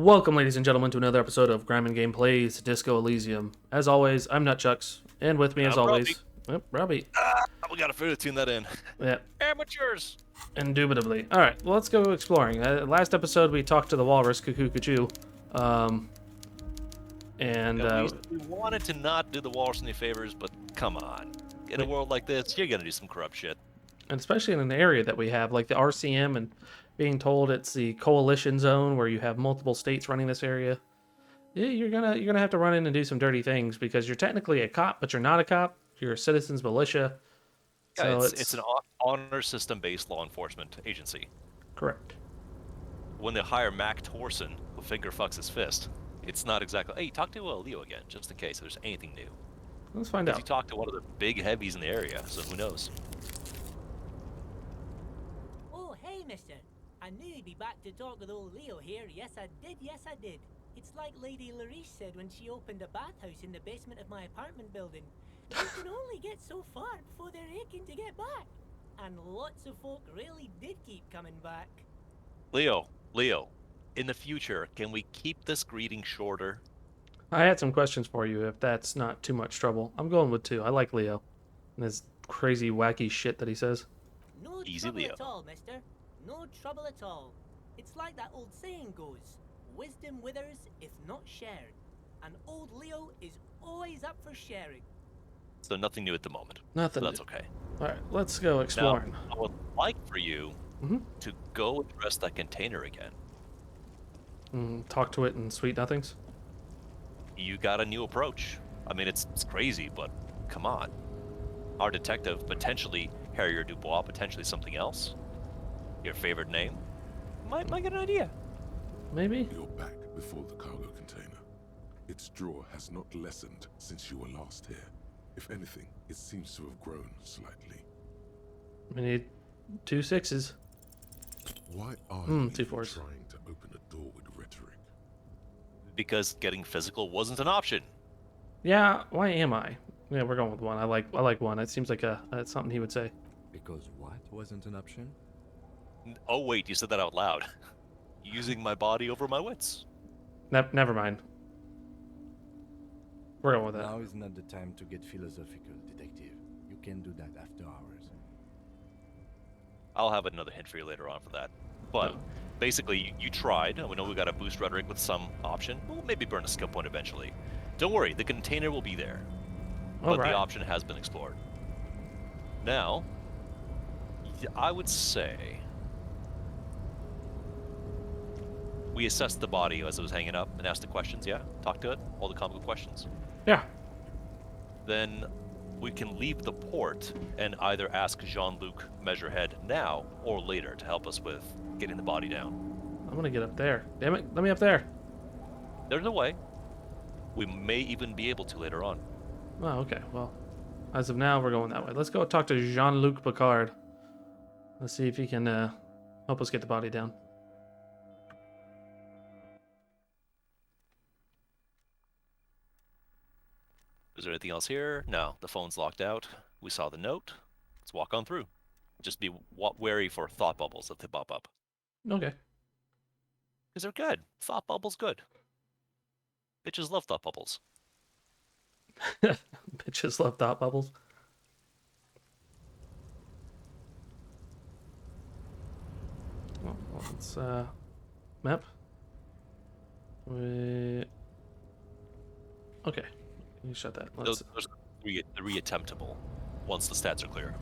Welcome, ladies and gentlemen, to another episode of Grime Gameplays Disco Elysium. As always, I'm Nutchucks, and with me, as always, Robbie. We gotta further tune that in. Yeah, Amateurs! indubitably. All right, well, let's go exploring. Last episode, we talked to the walrus, Cuckoo Cuckoo, We wanted to not do the walrus any favors, but come on. In a world like this, you're gonna do some corrupt shit. and especially in an area that we have, like the RCM, and being told it's the coalition zone where you have multiple states running this area. Yeah, you're gonna have to run in and do some dirty things because you're technically a cop, but you're not a cop. You're a citizens militia. Yeah, So it's an honor system-based law enforcement agency. correct. When they hire Mac Torson, who finger fucks his fist, it's not exactly, hey, talk to Leo again, just in case there's anything new. Let's find If you out. talk to one of the big heavies in the area, so who knows? Oh, hey, mister. I knew you'd be back to talk with old Leo here. Yes, I did. It's like Lady Larice said when she opened a bathhouse in the basement of my apartment building. You can only get so far before they're aching to get back. And lots of folk really did keep coming back. Leo, in the future, can we keep this greeting shorter? I had some questions for you if that's not too much trouble. I'm going with 2. I like Leo and his crazy, wacky shit that he says. No Easy, trouble Leo. at all, mister. No trouble at all. It's like that old saying goes, wisdom withers if not shared. And old Leo is always up for sharing. So nothing new at the moment. Nothing. So that's okay. All right, let's go exploring. Now, I would like for you to go address that container again. Talk to it in sweet nothings. You got a new approach. I mean, it's crazy, but come on. Our detective, potentially Harrier Dubois, potentially something else. Your favorite name? Might get an idea. Maybe? You're back before the cargo container. Its draw has not lessened since you were last here. If anything, it seems to have grown slightly. We need 2 6s. Why are you 2 even 4s. trying to open a door with rhetoric? Because getting physical wasn't an option. Yeah, why am I? Yeah, we're going with 1. I like 1. It seems like that's something he would say. Because what wasn't an option? Oh wait, you said that out loud. Using my body over my wits. Never mind. We're going with that. Now is not the time to get philosophical, detective. You can do that after hours. I'll have another hint for you later on for that. But basically, you tried. We know we got to boost rhetoric with some option. We'll maybe burn a skill point eventually. Don't worry, the container will be there. But the option has been explored. Now, I would say we assessed the body as it was hanging up and asked the questions, yeah? Talk to it, all the comical questions. Yeah. Then we can leave the port and either ask Jean-Luc Measurehead now or later to help us with getting the body down. I'm gonna get up there. Damn it, let me up there. There's a way. We may even be able to later on. Oh, okay. Well, as of now, we're going that way. Let's go talk to Jean-Luc Picard. Let's see if he can help us get the body down. Is there anything else here? No, the phone's locked out. We saw the note. Let's walk on through. Just be wary for thought bubbles if they pop up. Okay. Because they're good. Thought bubbles good. Bitches love thought bubbles. Bitches love thought bubbles. Well, let's map. Okay. You shut that. Those are re-attemptable once the stats are clear.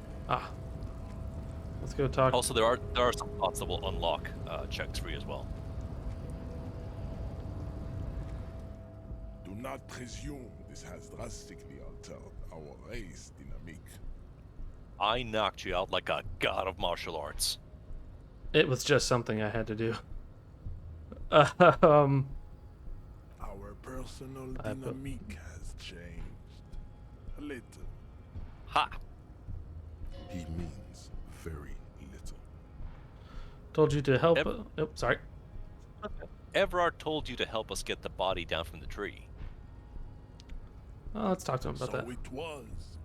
Let's go talk. Also, there are some possible unlock checks for you as well. Do not presume this has drastically altered our race dynamic. I knocked you out like a god of martial arts. It was just something I had to do. Our personal dynamic has changed. A little. Ha! He means very little. Told you to help. Sorry. Everard told you to help us get the body down from the tree. Let's talk to him about that. So it was.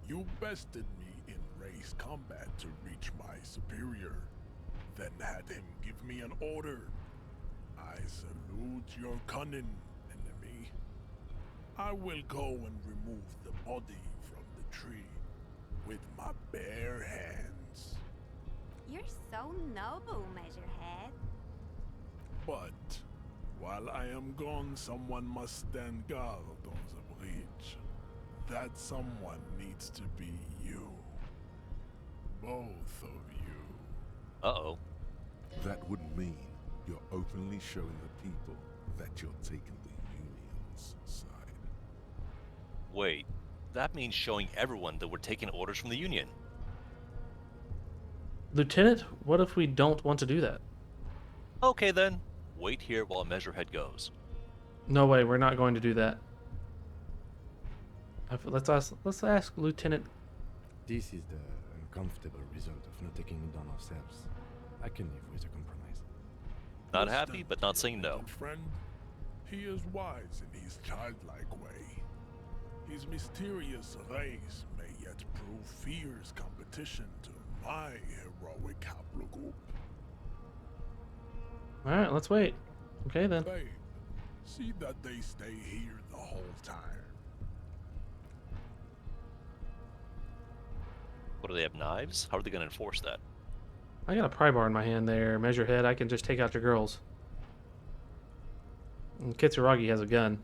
You bested me in race combat to reach my superior, then had him give me an order. I salute your cunning, enemy. I will go and remove the body from the tree with my bare hands. You're so noble, Measurehead. But while I am gone, someone must stand guard on the breach. That someone needs to be you. Both of you. Uh-oh. That would mean you're openly showing the people that you're taking the Union's side. Wait, that means showing everyone that we're taking orders from the Union. Lieutenant, what if we don't want to do that? Okay then, wait here while Measurehead goes. No way, we're not going to do that. Let's ask Lieutenant. This is the uncomfortable result of not taking it on ourselves. I can live with a compromise. Not Listen, happy, but not saying no. little friend, he is wise in his childlike way. His mysterious race may yet prove fierce competition to my heroic haplogroup. Alright, let's wait. Okay then. Babe, see that they stay here the whole time. What, do they have knives? How are they going to enforce that? I got a pry bar in my hand there, Measurehead. I can just take out your girls. And Kitsuragi has a gun.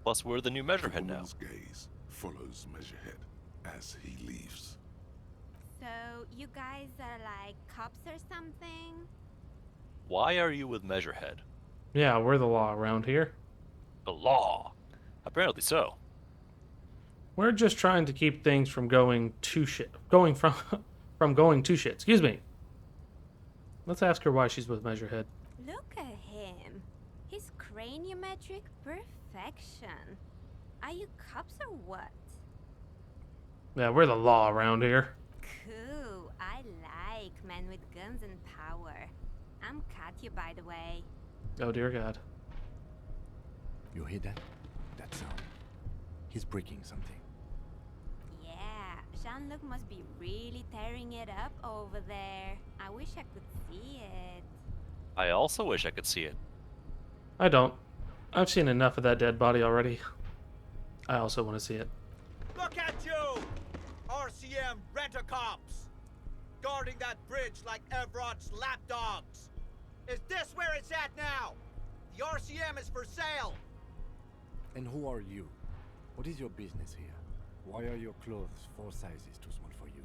Plus, we're the new The Measurehead now. woman's gaze follows Measurehead as he leaves. So, you guys are like cops or something? Why are you with Measurehead? Yeah, we're the law around here. The law. Apparently so. We're just trying to keep things from going to shit. Going from going to shit. Excuse me. Let's ask her why she's with Measurehead. Look at him. His craniometric perfection. Are you cops or what? Yeah, we're the law around here. Cool. I like men with guns and power. I'm Katya, by the way. Oh dear God. You hear that? That sound. He's breaking something. Yeah, Jean-Luc must be really tearing it up over there. I wish I could see it. I also wish I could see it. I don't. I've seen enough of that dead body already. I also want to see it. Look at you! RCM rent-a-cops! Guarding that bridge like Evrod's lapdogs! Is this where it's at now? The RCM is for sale! And who are you? What is your business here? Why are your clothes 4 sizes too small for you?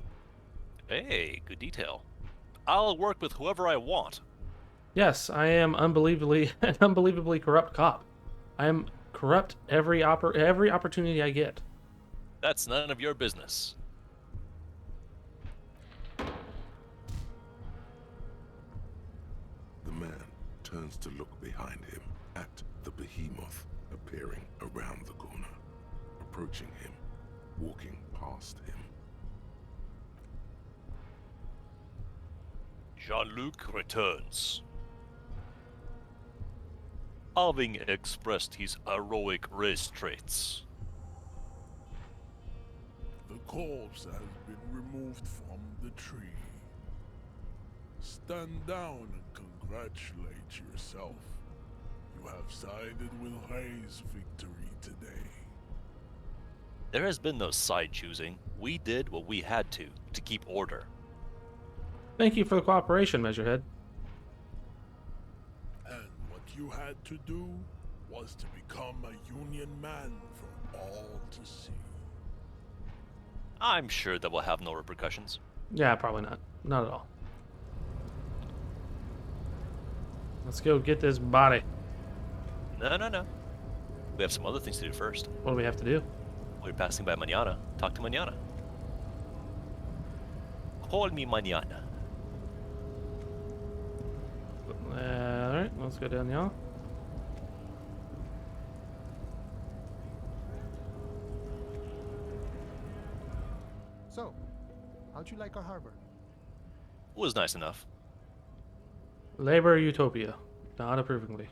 Hey, good detail. I'll work with whoever I want. Yes, I am an unbelievably corrupt cop. I am corrupt every opportunity I get. That's none of your business. The man turns to look behind him at the behemoth appearing around the corner, approaching him, walking past him. Jean-Luc returns. Having expressed his heroic race traits. The corpse has been removed from the tree. Stand down and congratulate yourself. You have sided with Ray's victory today. There has been no side choosing. We did what we had to keep order. Thank you for the cooperation, Measurehead. And what you had to do was to become a Union man for all to see. I'm sure that will have no repercussions. Yeah, probably not. Not at all. Let's go get this body. No. We have some other things to do first. What do we have to do? We're passing by Mañana. Talk to Mañana. Call me Mañana. Alright, let's go down y'all. So, how'd you like our harbor? It was nice enough. Labor Utopia. Not approvingly.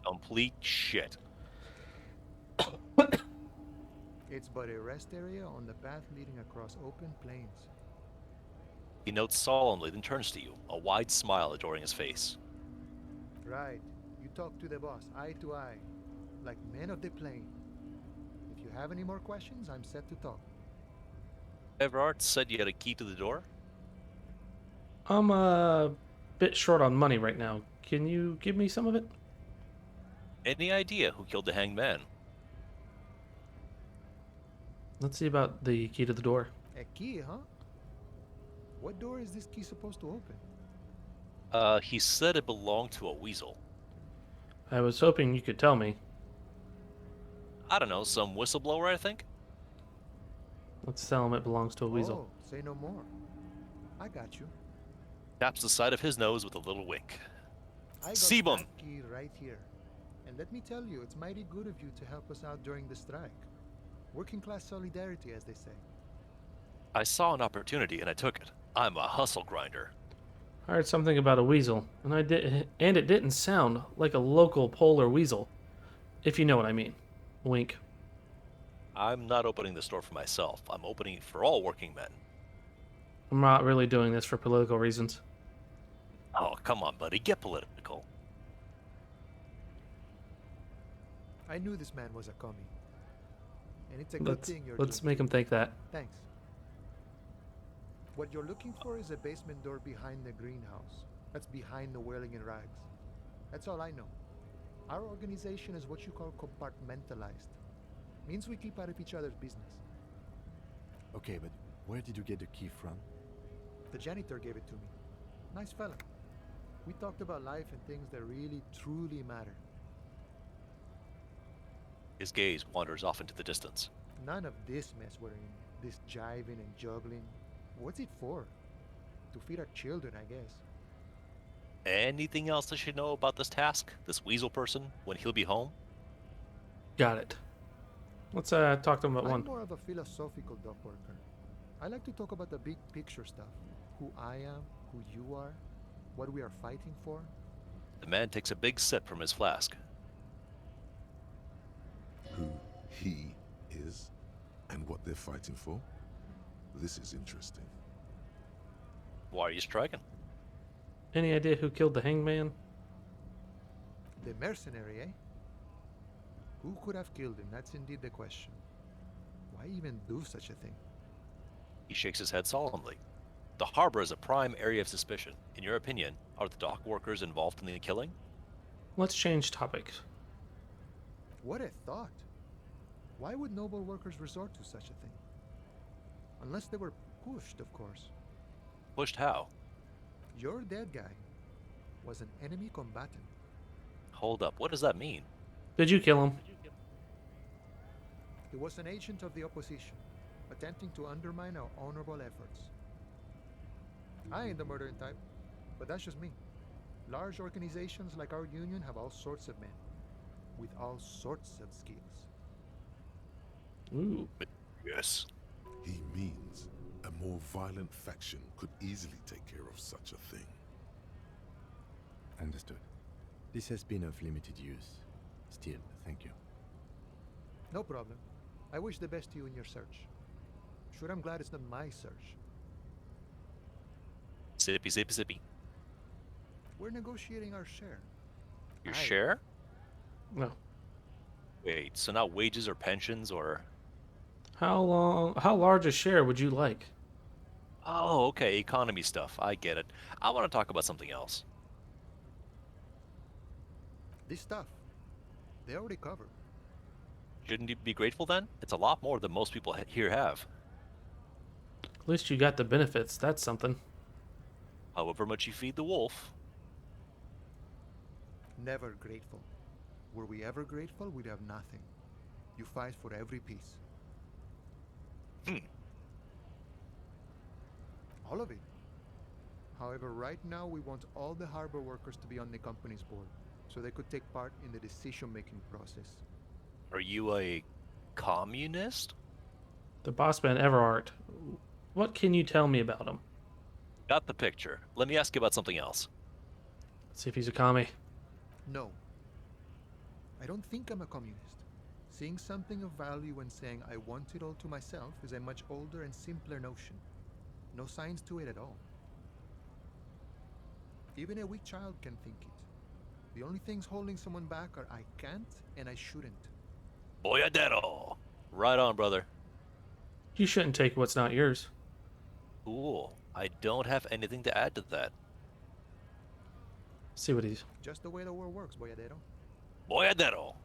Complete shit. It's but a rest area on the path leading across open plains. He notes solemnly, then turns to you, a wide smile adoring his face. Right. You talk to the boss, eye to eye, like men of the plane. If you have any more questions, I'm set to talk. Everard said you had a key to the door? I'm a bit short on money right now. Can you give me some of it? Any idea who killed the hanged man? Let's see about the key to the door. A key, huh? What door is this key supposed to open? He said it belonged to a weasel. I was hoping you could tell me. I don't know, some whistleblower, I think? Let's tell him it belongs to a weasel. Oh, say no more. I got you. Taps the side of his nose with a little wink. I got Sebum! that key right here. And let me tell you, it's mighty good of you to help us out during the strike. Working class solidarity, as they say. I saw an opportunity and I took it. I'm a hustle grinder. I heard something about a weasel, and it didn't sound like a local polar weasel, if you know what I mean. Wink. I'm not opening the store for myself. I'm opening it for all working men. I'm not really doing this for political reasons. Oh, come on, buddy. Get political. I knew this man was a commie. And it's a good Let's thing you're let's doing make him think that. Thanks. What you're looking for is a basement door behind the greenhouse. That's behind the whirling in rags. That's all I know. Our organization is what you call compartmentalized. Means we keep out of each other's business. Okay, but where did you get the key from? The janitor gave it to me. Nice fella. We talked about life and things that really, truly matter. His gaze wanders off into the distance. None of this mess we're in. This jiving and juggling. What's it for? To feed our children, I guess. Anything else I should know about this task? This weasel person? When he'll be home? Got it. Let's talk to him about I'm one. more of a philosophical dock worker. I like to talk about the big picture stuff. Who I am, who you are, what we are fighting for. The man takes a big sip from his flask. Who he is and what they're fighting for? This is interesting. Why are you striking? Any idea who killed the hangman? The mercenary, eh? Who could have killed him? That's indeed the question. Why even do such a thing? He shakes his head solemnly. The harbor is a prime area of suspicion. In your opinion, are the dock workers involved in the killing? Let's change topics. What a thought. Why would noble workers resort to such a thing? Unless they were pushed, of course. Pushed how? Your dead guy was an enemy combatant. Hold up, what does that mean? Did you kill him? He was an agent of the opposition, attempting to undermine our honorable efforts. I ain't the murdering type, but that's just me. Large organizations like our union have all sorts of men, with all sorts of skills. Ooh. Yes. He means a more violent faction could easily take care of such a thing. Understood. This has been of limited use. Still, thank you. No problem. I wish the best to you in your search. Sure, I'm glad it's not my search. Zippy, zippy, zippy. We're negotiating our share. Your Aye. share? No. Wait, so not wages or pensions or... How large a share would you like? Oh, okay, economy stuff. I get it. I want to talk about something else. This stuff, they already covered. Shouldn't you be grateful then? It's a lot more than most people here have. At least you got the benefits. That's something. However much you feed the wolf. Never grateful. Were we ever grateful, we'd have nothing. You fight for every piece. All of it. However, right now we want all the harbor workers to be on the company's board, so they could take part in the decision-making process. Are you a communist? The boss man Everard. What can you tell me about him? Got the picture. Let me ask you about something else. Let's see if he's a commie. No. I don't think I'm a communist. Seeing something of value and saying I want it all to myself is a much older and simpler notion. No science to it at all. Even a weak child can think it. The only things holding someone back are I can't and I shouldn't. Boyadero. Right on, brother. You shouldn't take what's not yours. Cool. I don't have anything to add to that. See what he's. Just the way the world works, Boyadero. Boyadero.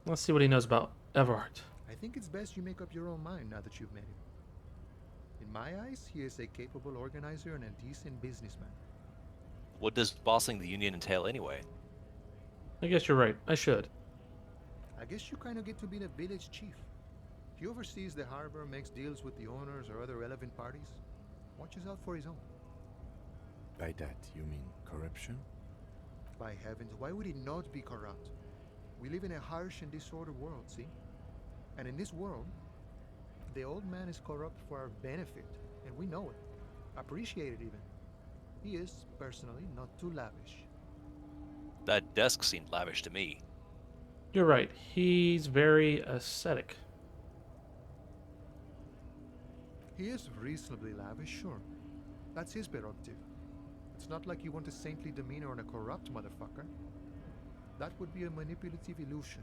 Let's see what he knows about Everard. I think it's best you make up your own mind now that you've met him. In my eyes, he is a capable organizer and a decent businessman. What does bossing the Union entail anyway? I guess you're right. I should. I guess you kind of get to be the village chief. He oversees the harbor, makes deals with the owners or other relevant parties, watches out for his own. By that, you mean corruption? By heavens, why would he not be corrupt? We live in a harsh and disordered world, see? And in this world, the old man is corrupt for our benefit, and we know it. Appreciate it even. He is, personally, not too lavish. That desk seemed lavish to me. You're right. He's very ascetic. He is reasonably lavish, sure. That's his prerogative. It's not like you want a saintly demeanor on a corrupt motherfucker. That would be a manipulative illusion.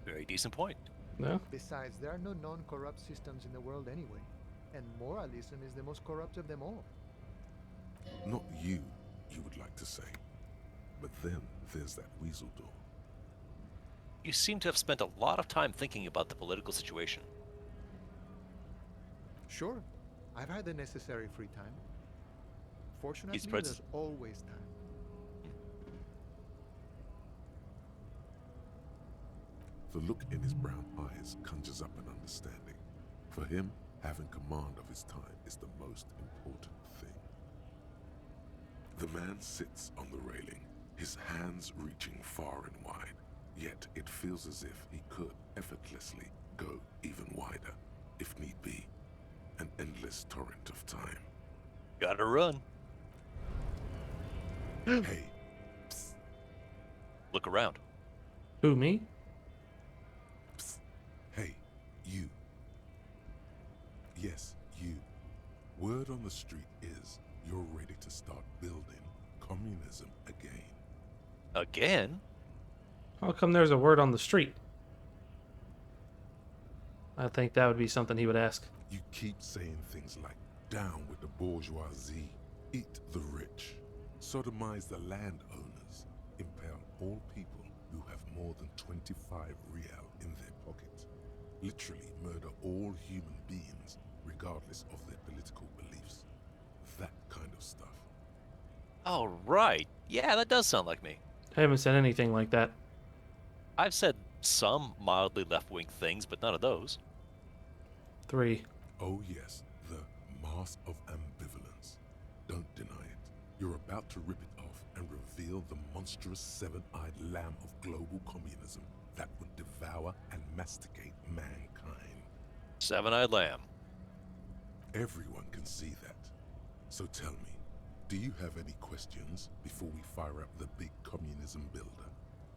Very decent point. No? Besides, there are no non-corrupt systems in the world anyway. And moralism is the most corrupt of them all. Not you, you would like to say. But then there's that weasel door. You seem to have spent a lot of time thinking about the political situation. Sure, I've had the necessary free time. Fortunately, spreads- there's always time. The look in his brown eyes conjures up an understanding. For him, having command of his time is the most important thing. The man sits on the railing, his hands reaching far and wide, yet it feels as if he could effortlessly go even wider, if need be. An endless torrent of time. Gotta run. Hey, Look around. Who, me? psst, hey, you. Yes, you. Word on the street is you're ready to start building communism again. Again? How come there's a word on the street? I think that would be something he would ask. You keep saying things like, down with the bourgeoisie, eat the rich, sodomize the landowners, impale all people who have more than 25 real in their pocket, literally murder all human beings regardless of their political beliefs. That kind of stuff. Oh, right. Yeah, that does sound like me. I haven't said anything like that. I've said some mildly left-wing things, but none of those. 3. Oh yes, the mask of ambivalence. Don't deny it. You're about to rip it off and reveal the monstrous seven-eyed lamb of global communism that would devour and masticate mankind. Seven-eyed lamb. Everyone can see that. So tell me, do you have any questions before we fire up the big communism builder?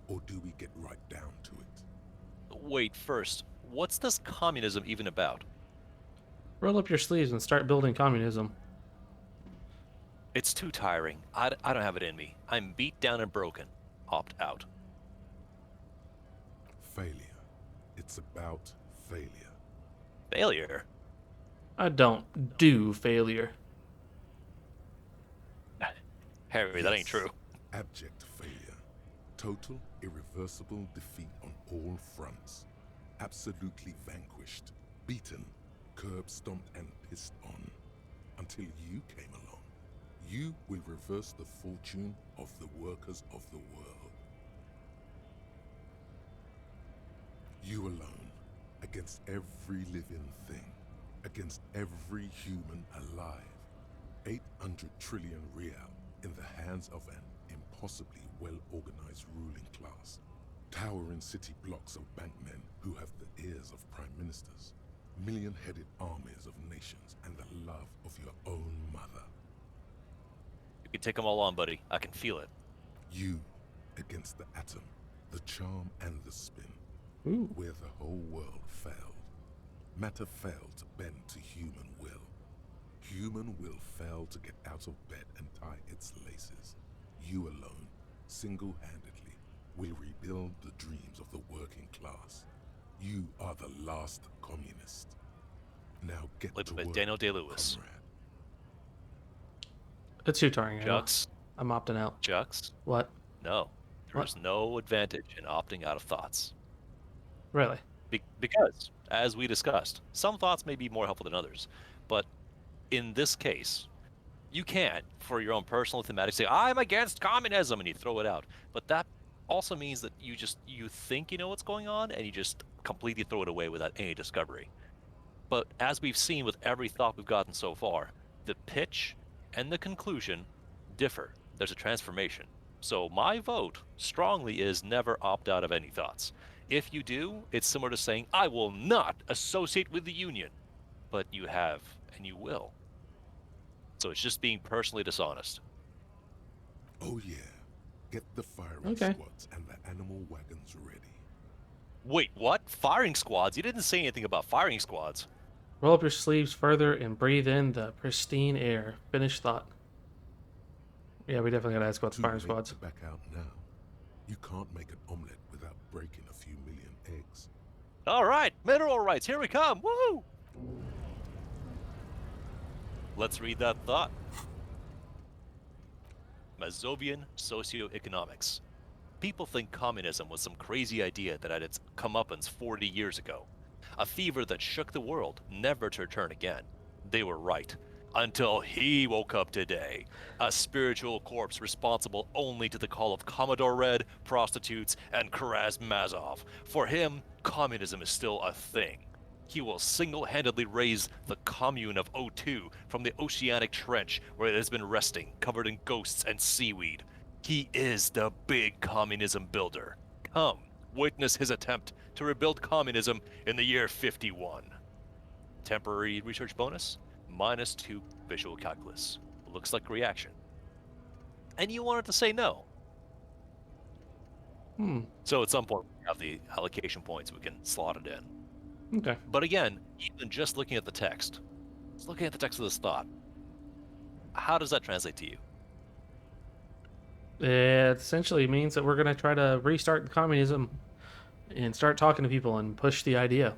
Or do we get right down to it? Wait, first, what's this communism even about? Roll up your sleeves and start building communism. It's too tiring. I don't have it in me. I'm beat down and broken. Opt out. Failure. It's about failure. Failure? I don't do failure. Harry, that ain't Yes. true. Abject failure. Total, irreversible defeat on all fronts. Absolutely vanquished. Beaten. Curb stomped and pissed on. Until you came along. You will reverse the fortune of the workers of the world. You alone. Against every living thing. Against every human alive. 800 trillion real in the hands of an impossibly well-organized ruling class. Towering city blocks of bankmen who have the ears of prime ministers. Million-headed armies of nations and the love of your own mother. You can take them all on, buddy. I can feel it. You against the atom, the charm and the spin. Ooh. Where the whole world failed. Matter failed to bend to human will. Human will failed to get out of bed and tie its laces. You alone, single-handedly will rebuild the dreams of the working class. You are the last communist. Now get Living to with work, Daniel Day-Lewis. comrade. It's your turn, Emma. Jux, I'm opting out. Jux, What? no. There What? is no advantage in opting out of thoughts. Really? Because, as we discussed, some thoughts may be more helpful than others. But in this case, you can't, for your own personal thematic, say, I'm against communism, and you throw it out. But that also means that you think you know what's going on, and you just completely throw it away without any discovery. But as we've seen with every thought we've gotten so far, the pitch and the conclusion differ. There's a transformation. So my vote strongly is never opt out of any thoughts. If you do, it's similar to saying, I will not associate with the Union. But you have, and you will. So it's just being personally dishonest. Oh yeah. Get the firing Okay. squads and the animal wagons ready. Wait, what? Firing squads? You didn't say anything about firing squads. Roll up your sleeves further and breathe in the pristine air. Finish thought. Yeah, we definitely gotta ask about the Too firing late squads. to back out now. You can't make an omelet without breaking a few million eggs. All right, mineral rights, here we come. Woo! Let's read that thought. Mazovian socioeconomics. People think communism was some crazy idea that had its comeuppance 40 years ago. A fever that shook the world, never to return again. They were right. Until he woke up today. A spiritual corpse responsible only to the call of Commodore Red, prostitutes, and Karazmazov. For him, communism is still a thing. He will single-handedly raise the commune of O2 from the oceanic trench where it has been resting, covered in ghosts and seaweed. He is the big communism builder. Come, witness his attempt to rebuild communism in the year 51. Temporary research bonus, -2 visual calculus. Looks like reaction. And you wanted to say no. So at some point, we have the allocation points, we can slot it in. Okay. But again, even just looking at the text, just looking at the text of this thought, how does that translate to you? It essentially means that we're gonna try to restart communism and start talking to people and push the idea.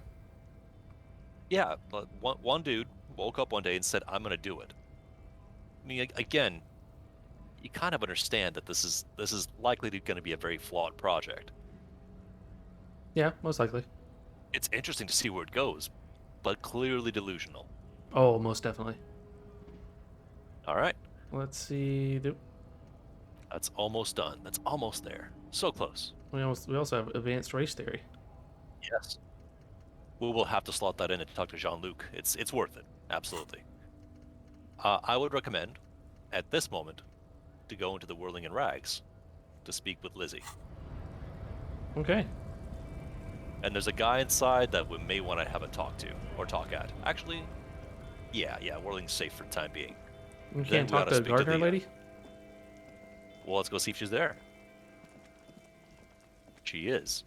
Yeah, but one dude woke up one day and said, I'm going to do it. I mean, again, you kind of understand that this is likely going to be a very flawed project. Yeah, most likely. It's interesting to see where it goes, but clearly delusional. Oh, most definitely. All right, Let's see. that's almost done. That's almost there. So close. We also have advanced race theory. Yes. We will have to slot that in and talk to Jean-Luc. It's worth it. Absolutely. I would recommend, at this moment, to go into the Whirling in Rags to speak with Lizzie. Okay. And there's a guy inside that we may want to have a talk to, or talk at. Actually, yeah, Whirling's safe for the time being. We Then can't we talk gotta to the speak to gardener the, lady? Well, let's go see if she's there. She is.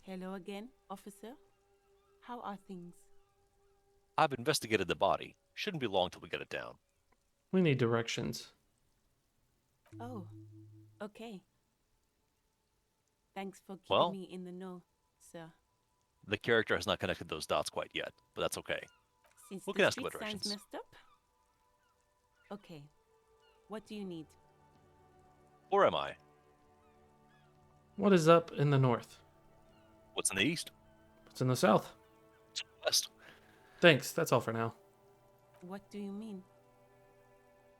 Hello again, officer. How are things? I've investigated the body. Shouldn't be long till we get it down. We need directions. Oh, okay. Thanks for keeping Well- me in the know, sir. The character has not connected those dots quite yet, but that's okay. Since We the can ask street about sign's directions. messed up? Okay. What do you need? Or am I? What is up in the north? What's in the east? What's in the south? What's in the west? Thanks, that's all for now. What do you mean?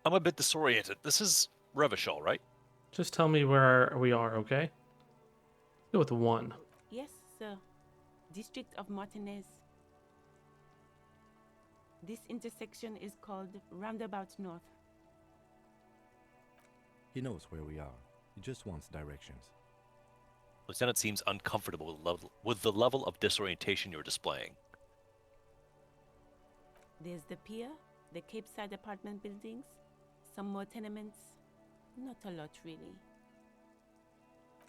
I'm a bit disoriented. This is Revachol, right? Just tell me where we are, okay? Go with the 1. Yes, sir. District of Martinez. This intersection is called Roundabout North. He knows where we are. He just wants directions. Lieutenant seems uncomfortable with the level of disorientation you're displaying. There's the pier, the Cape Side apartment buildings, some more tenements. Not a lot, really.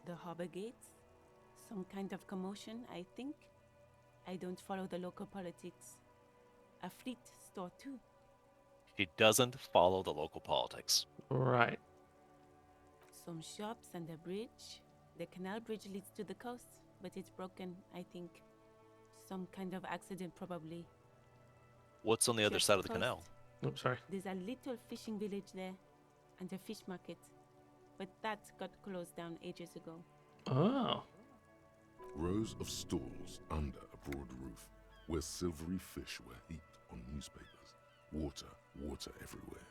The harbor gates, some kind of commotion, I think. I don't follow the local politics. A fleet store, too. It doesn't follow the local politics. Right. Some shops and a bridge. The canal bridge leads to the coast, but it's broken, I think. Some kind of accident, probably. What's on the other Just side of the coast. canal? Oops, sorry. There's a little fishing village there, and a fish market. But that got closed down ages ago. Oh. Rows of stalls under a broad roof, where silvery fish were heaped on newspapers. Water everywhere,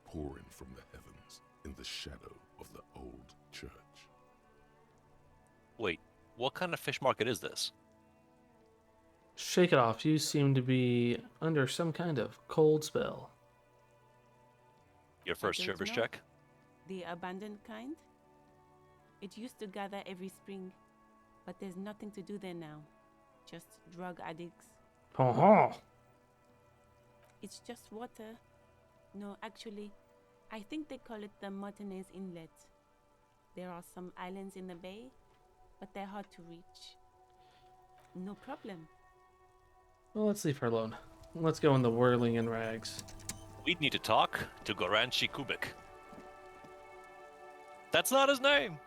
pouring from the heavens in the shadow of the old church. Wait, what kind of fish market is this? Shake it off. You seem to be under some kind of cold spell. Your first don't shivers know. check? The abandoned kind? It used to gather every spring, but there's nothing to do there now. Just drug addicts. Oh. It's just water. No, actually, I think they call it the Martinez Inlet. There are some islands in the bay, but they're hard to reach. No problem. Well, let's leave her alone. Let's go in the whirling in rags. We'd need to talk to Gaurangi Kubik. That's not his name!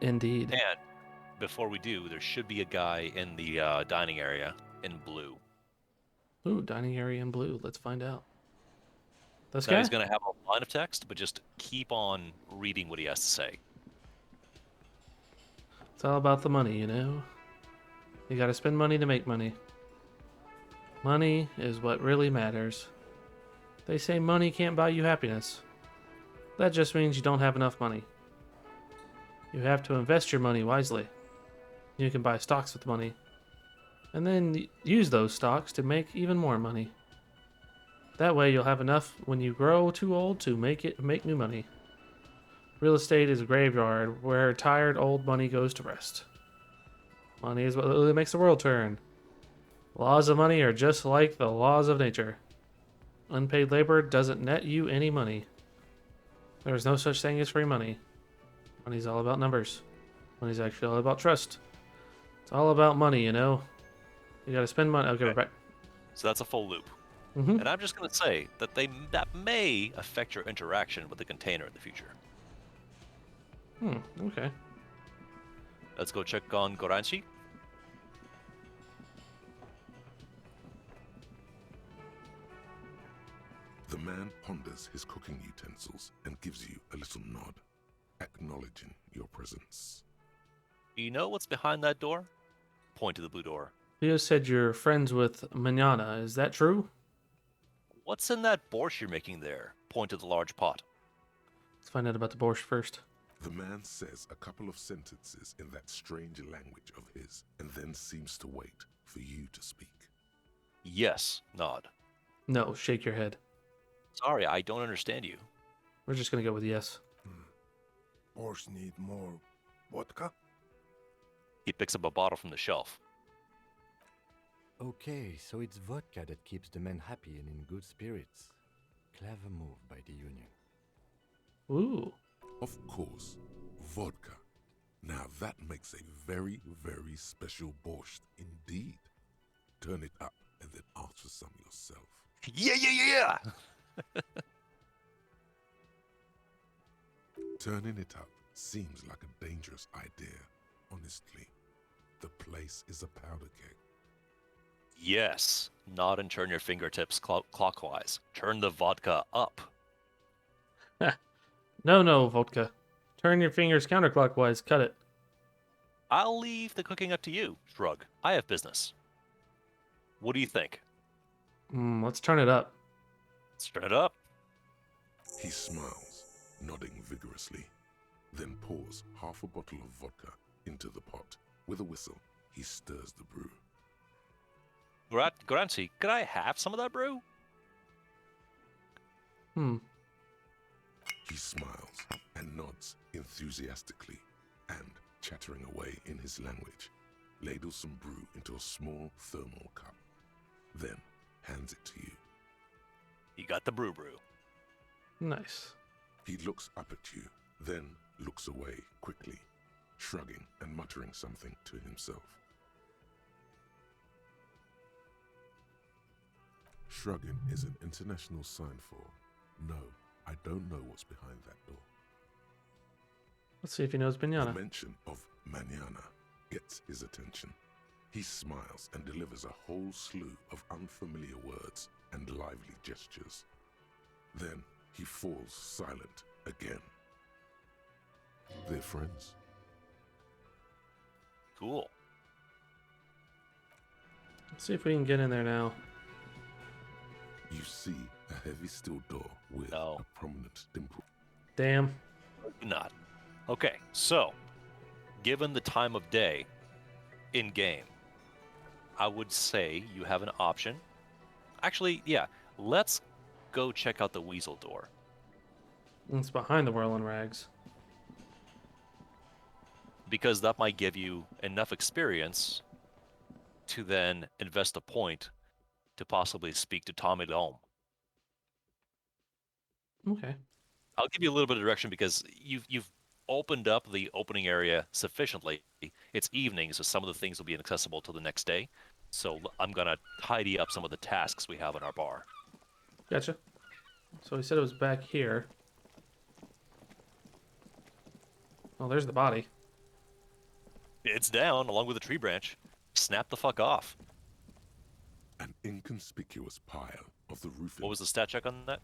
Indeed. And before we do, there should be a guy in the dining area in blue. Ooh, dining area in blue. Let's find out. This Now guy? he's going to have a line of text, but just keep on reading what he has to say. It's all about the money, you know? You gotta spend money to make money. Money is what really matters. They say money can't buy you happiness. That just means you don't have enough money. You have to invest your money wisely. You can buy stocks with money, and then use those stocks to make even more money. That way you'll have enough when you grow too old to make new money. Real estate is a graveyard where tired old money goes to rest. Money is what really makes the world turn. Laws of money are just like the laws of nature. Unpaid labor doesn't net you any money. There is no such thing as free money. Money's all about numbers. Money's actually all about trust. It's all about money, you know? You gotta spend money. Okay, we're back. So that's a full loop. Mm-hmm. And I'm just going to say that that may affect your interaction with the container in the future. Okay. Let's go check on Gaurangi. The man ponders his cooking utensils and gives you a little nod, acknowledging your presence. Do you know what's behind that door? Point to the blue door. Leo said you're friends with Manana. Is that true? What's in that borscht you're making there? Point to the large pot. Let's find out about the borscht first. The man says a couple of sentences in that strange language of his, and then seems to wait for you to speak. Yes, nod. No, shake your head. Sorry, I don't understand you. We're just gonna go with yes. Borscht need more vodka? He picks up a bottle from the shelf. Okay, so it's vodka that keeps the men happy and in good spirits. Clever move by the Union. Ooh. Of course, vodka. Now that makes a very, very special borscht indeed. Turn it up and then ask for some yourself. Yeah! Turning it up seems like a dangerous idea, honestly. The place is a powder keg. Yes. Nod and turn your fingertips clockwise. Turn the vodka up. No, vodka. Turn your fingers counterclockwise. Cut it. I'll leave the cooking up to you. Shrug. I have business. What do you think? Let's turn it up. Let's turn it up. He smiles, nodding vigorously, then pours half a bottle of vodka into the pot. With a whistle, he stirs the brew. Gaurangi, could I have some of that brew? He smiles and nods enthusiastically, and, chattering away in his language, ladles some brew into a small thermal cup, then hands it to you. You got the brew. Nice. He looks up at you, then looks away quickly, shrugging and muttering something to himself. Shrugging is an international sign for, no, I don't know what's behind that door. Let's see if he knows The Binyana. mention of manana gets his attention. He smiles and delivers a whole slew of unfamiliar words and lively gestures. Then he falls silent again. They're friends. Cool. Let's see if we can get in there now. You see a heavy steel door with No. a prominent dimple. Damn. Not. Okay, so, given the time of day in game, I would say you have an option. Actually, yeah, let's go check out the weasel door. It's behind the whirling rags. Because that might give you enough experience to then invest a point to possibly speak to Tommy Dome. Okay. I'll give you a little bit of direction because you've opened up the opening area sufficiently. It's evening, so some of the things will be inaccessible till the next day. So I'm gonna tidy up some of the tasks we have in our bar. Gotcha. So he said it was back here. Oh, there's the body. It's down along with a tree branch. Snap the fuck off. An inconspicuous pile of the roofing. What was the stat check on that?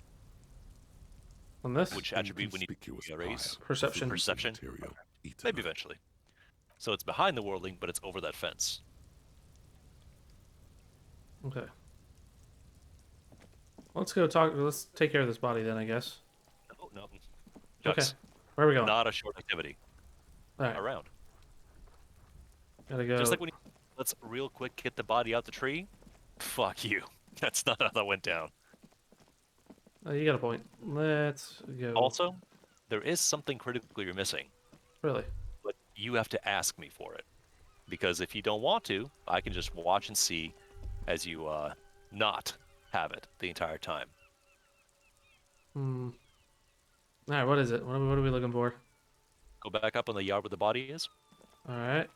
On this? Which attribute we need Inconspicuous to raise? pile Perception. of the roofing Perception? material eaten Maybe up. eventually. So it's behind the worldling, but it's over that fence. Okay. Let's go talk. Let's take care of this body then, I guess. No, no. Okay. Just Where are we going? not a short activity. All right. Around. Gotta go. Just like when you, let's real quick get the body out the tree. Fuck you. That's not how that went down. You got a point. Let's go. Also, there is something critical you're missing, Really? but you have to ask me for it. Because if you don't want to, I can just watch and see as you not have it the entire time. Hmm. All right. What is it? What are we looking for? Go back up on the yard where the body is. All right.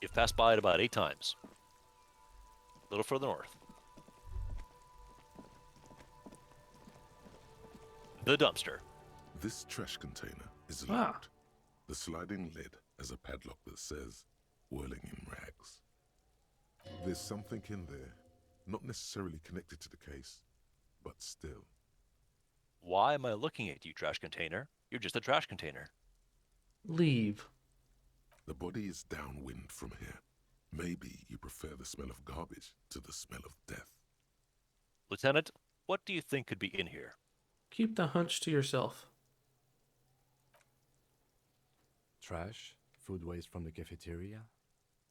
You've passed by it about 8 times. A little further north. The dumpster. This trash container is Ah. locked. The sliding lid has a padlock that says, whirling in rags. There's something in there, not necessarily connected to the case, but still. Why am I looking at you, trash container? You're just a trash container. Leave. The body is downwind from here. Maybe you prefer the smell of garbage to the smell of death. Lieutenant, what do you think could be in here? Keep the hunch to yourself. Trash, food waste from the cafeteria.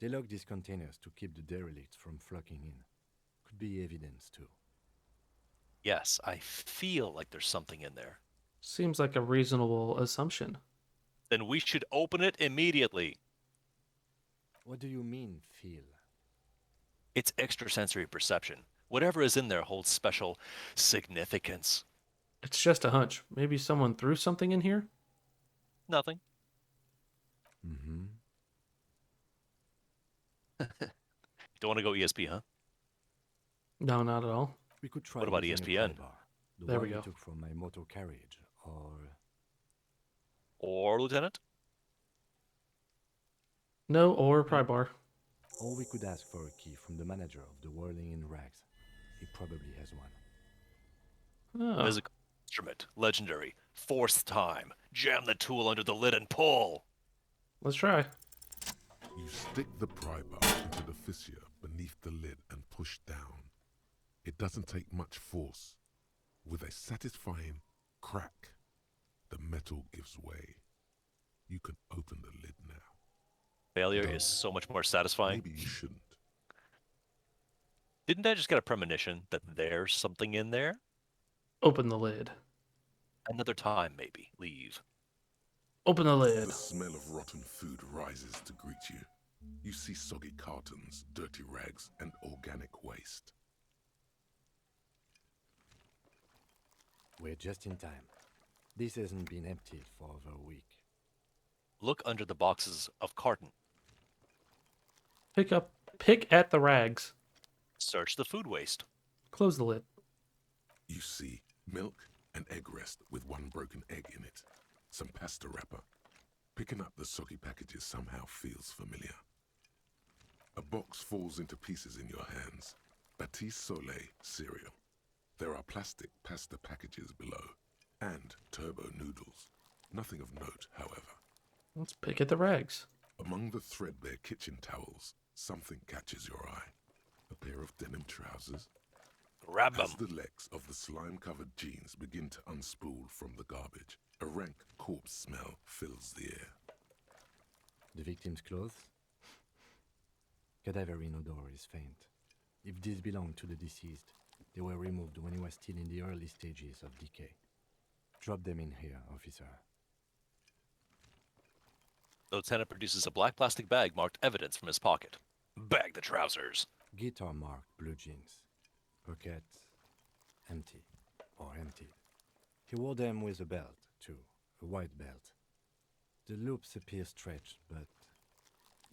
They lock these containers to keep the derelicts from flocking in. Could be evidence too. Yes, I feel like there's something in there. Seems like a reasonable assumption. Then we should open it immediately. What do you mean, feel? It's extrasensory perception. Whatever is in there holds special significance. It's just a hunch. Maybe someone threw something in here? Nothing. Mm-hmm. Don't want to go ESP, huh? No, not at all. We could try What about using a ESPN? pry bar, the There one we you go. took from my motor carriage, or Or, Lieutenant? No, or pry bar. we could ask for a key from the manager of the Whirling in Rags. He probably has one. Oh, Musical instrument. Legendary. 4th time. Jam the tool under the lid and pull. let's try. You stick the pry bar into the fissure beneath the lid and push down. It doesn't take much force. With a satisfying crack, the metal gives way. You can open the lid now. Failure is so much more satisfying. Maybe you shouldn't. Didn't I just get a premonition that there's something in there? Open the lid. Another time, maybe. Leave. Open the lid. The smell of rotten food rises to greet you. You see soggy cartons, dirty rags, and organic waste. We're just in time. This hasn't been emptied for over a week. Look under the boxes of carton. Pick at the rags. Search the food waste. Close the lid. You see milk and egg rest with one broken egg in it, some pasta wrapper. Picking up the soggy packages somehow feels familiar. A box falls into pieces in your hands. Batiste Soleil cereal. There are plastic pasta packages below, and turbo noodles. Nothing of note, however. Let's pick at the rags. Among the threadbare kitchen towels, something catches your eye. A pair of denim trousers. Grab them. As the legs of the slime-covered jeans begin to unspool from the garbage, a rank corpse smell fills the air. The victim's clothes? Cadaverine odor is faint. If these belong to the deceased, they were removed when he was still in the early stages of decay. Drop them in here, officer. The lieutenant produces a black plastic bag marked evidence from his pocket. Bag the trousers. Guitar marked blue jeans. Pocket empty or emptied. He wore them with a belt, too, a white belt. The loops appear stretched, but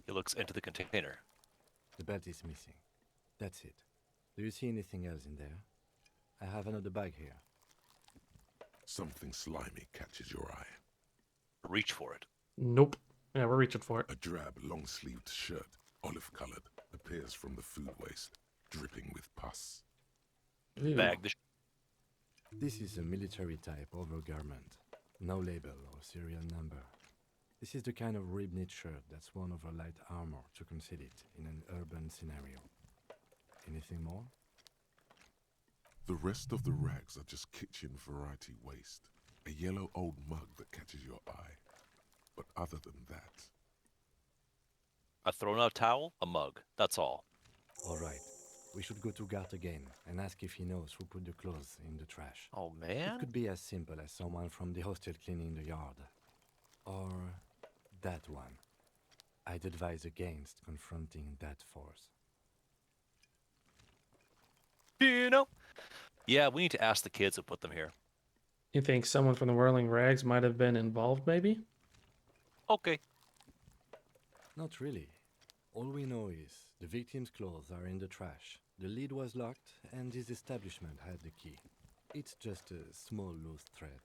He looks into the container. the belt is missing. That's it. Do you see anything else in there? I have another bag here. Something slimy catches your eye. Reach for it. Nope. Yeah, we're reaching for it. A drab, long-sleeved shirt, olive-colored, appears from the food waste, dripping with pus. Ew. Bag the This is a military-type overgarment. No label or serial number. This is the kind of rib-knit shirt that's worn over light armor to conceal it in an urban scenario. Anything more? The rest of the rags are just kitchen variety waste. A yellow old mug that catches your eye. But other than that, a thrown-out towel, a mug. That's all. All right. We should go to Gart again and ask if he knows who put the clothes in the trash. Oh, It man. could be as simple as someone from the hostel cleaning the yard. Or that one. I'd advise against confronting that force. You know? Yeah, we need to ask the kids who put them here. You think someone from the Whirling Rags might have been involved, maybe? Okay. Not really. All we know is the victim's clothes are in the trash. The lid was locked, and his establishment had the key. It's just a small loose thread.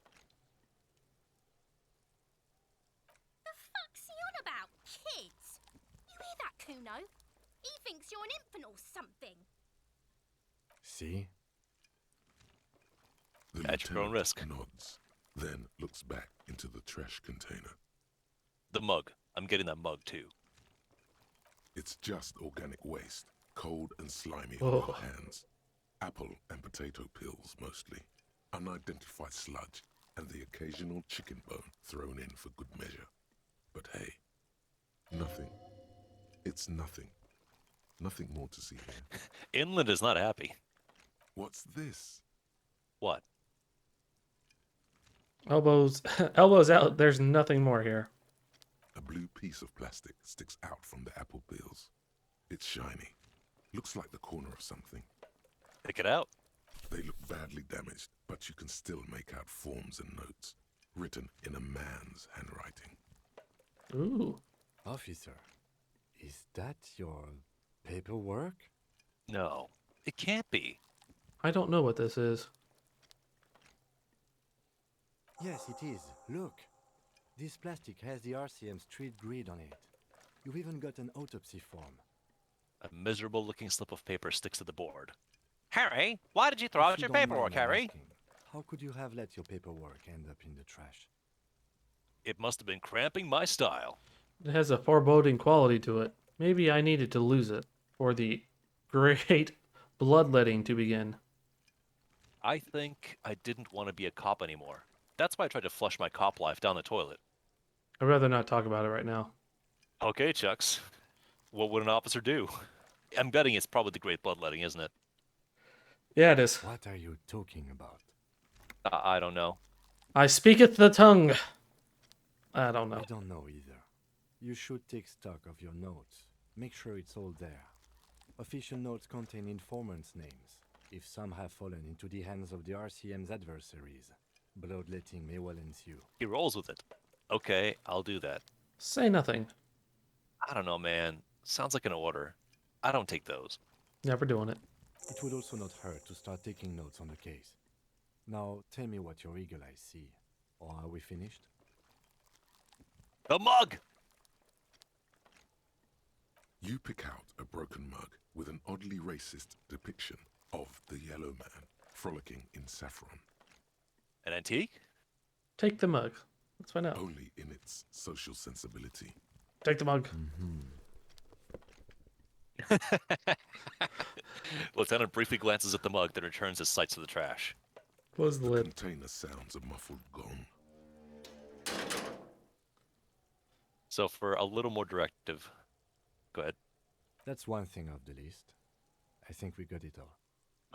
The fuck's he on about? Kids? You hear that, Kuno? He thinks you're an infant or something. See? the At your own lieutenant risk. nods, then looks back into the trash container. The mug. I'm getting that mug too. It's just organic waste, cold and slimy on Oh. your hands. Apple and potato peels mostly, unidentified sludge, and the occasional chicken bone thrown in for good measure. But hey, nothing. It's nothing. Nothing more to see here. Inland is not happy. What's this? What? Elbows, elbows out. There's nothing more here. A blue piece of plastic sticks out from the apple peels. It's shiny. Looks like the corner of something. Pick it out. They look badly damaged, but you can still make out forms and notes, written in a man's handwriting. Ooh. Officer, is that your paperwork? No, it can't be. I don't know what this is. Yes, it is. Look. This plastic has the RCM street grid on it. You've even got an autopsy form. A miserable-looking slip of paper sticks to the board. Harry, why did you throw If out you your don't mind paperwork, my Harry? asking, how could you have let your paperwork end up in the trash? It must have been cramping my style. It has a foreboding quality to it. Maybe I needed to lose it for the great bloodletting to begin. I think I didn't want to be a cop anymore. That's why I tried to flush my cop life down the toilet. I'd rather not talk about it right now. Okay, Chucks. What would an officer do? I'm betting it's probably the great bloodletting, isn't it? Yeah, it is. What are you talking about? I don't know. I speaketh the tongue. I don't know. I don't know either. You should take stock of your notes. Make sure it's all there. Official notes contain informants' names. If some have fallen into the hands of the RCM's adversaries, bloodletting may well ensue. He rolls with it. Okay, I'll do that. Say nothing. I don't know, man. Sounds like an order. I don't take those. Never doing it. It would also not hurt to start taking notes on the case. Now tell me what your eagle eyes see. Or are we finished? The mug! You pick out a broken mug with an oddly racist depiction of the yellow man frolicking in saffron, An antique? Take the mug. Let's find out. only in its social sensibility. Take the mug. Lieutenant briefly glances at the mug, then returns his sights to the trash. Close the The lid. container sounds a muffled gong. So for a little more directive, go ahead. That's one thing off the list. I think we got it all.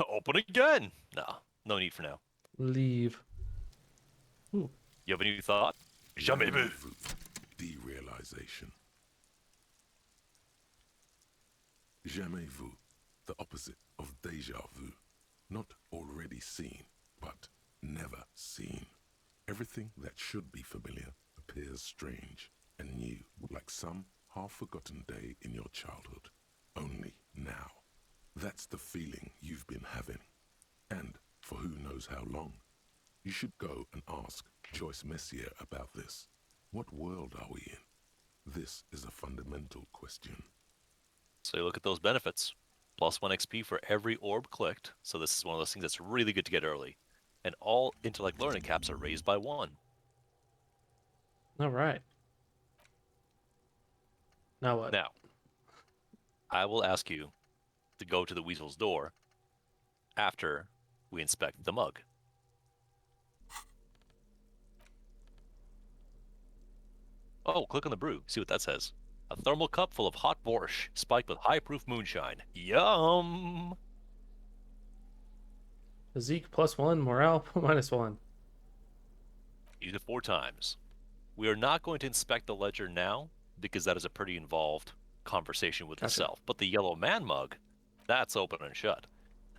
Open again! No need for now. Leave. Ooh. You have a new thought? Jamais vu. Rendezvous. Derealization. Jamais vu, the opposite of déjà vu. Not already seen, but never seen. Everything that should be familiar appears strange and new, like some half-forgotten day in your childhood. Only now. That's the feeling you've been having. And for who knows how long. You should go and ask Joyce Messier about this. What world are we in? This is a fundamental question. So you look at those benefits. +1 XP for every orb clicked. So this is one of those things that's really good to get early. And all intellect learning caps are raised by 1. All right. Now what? Now, I will ask you to go to the weasel's door after we inspect the mug. Oh, click on the brew. See what that says. A thermal cup full of hot borscht, spiked with high-proof moonshine. Yum! Physique +1, morale -1. Use it 4 times. We are not going to inspect the ledger now, because that is a pretty involved conversation with the Gotcha. self. But the yellow man mug, that's open and shut.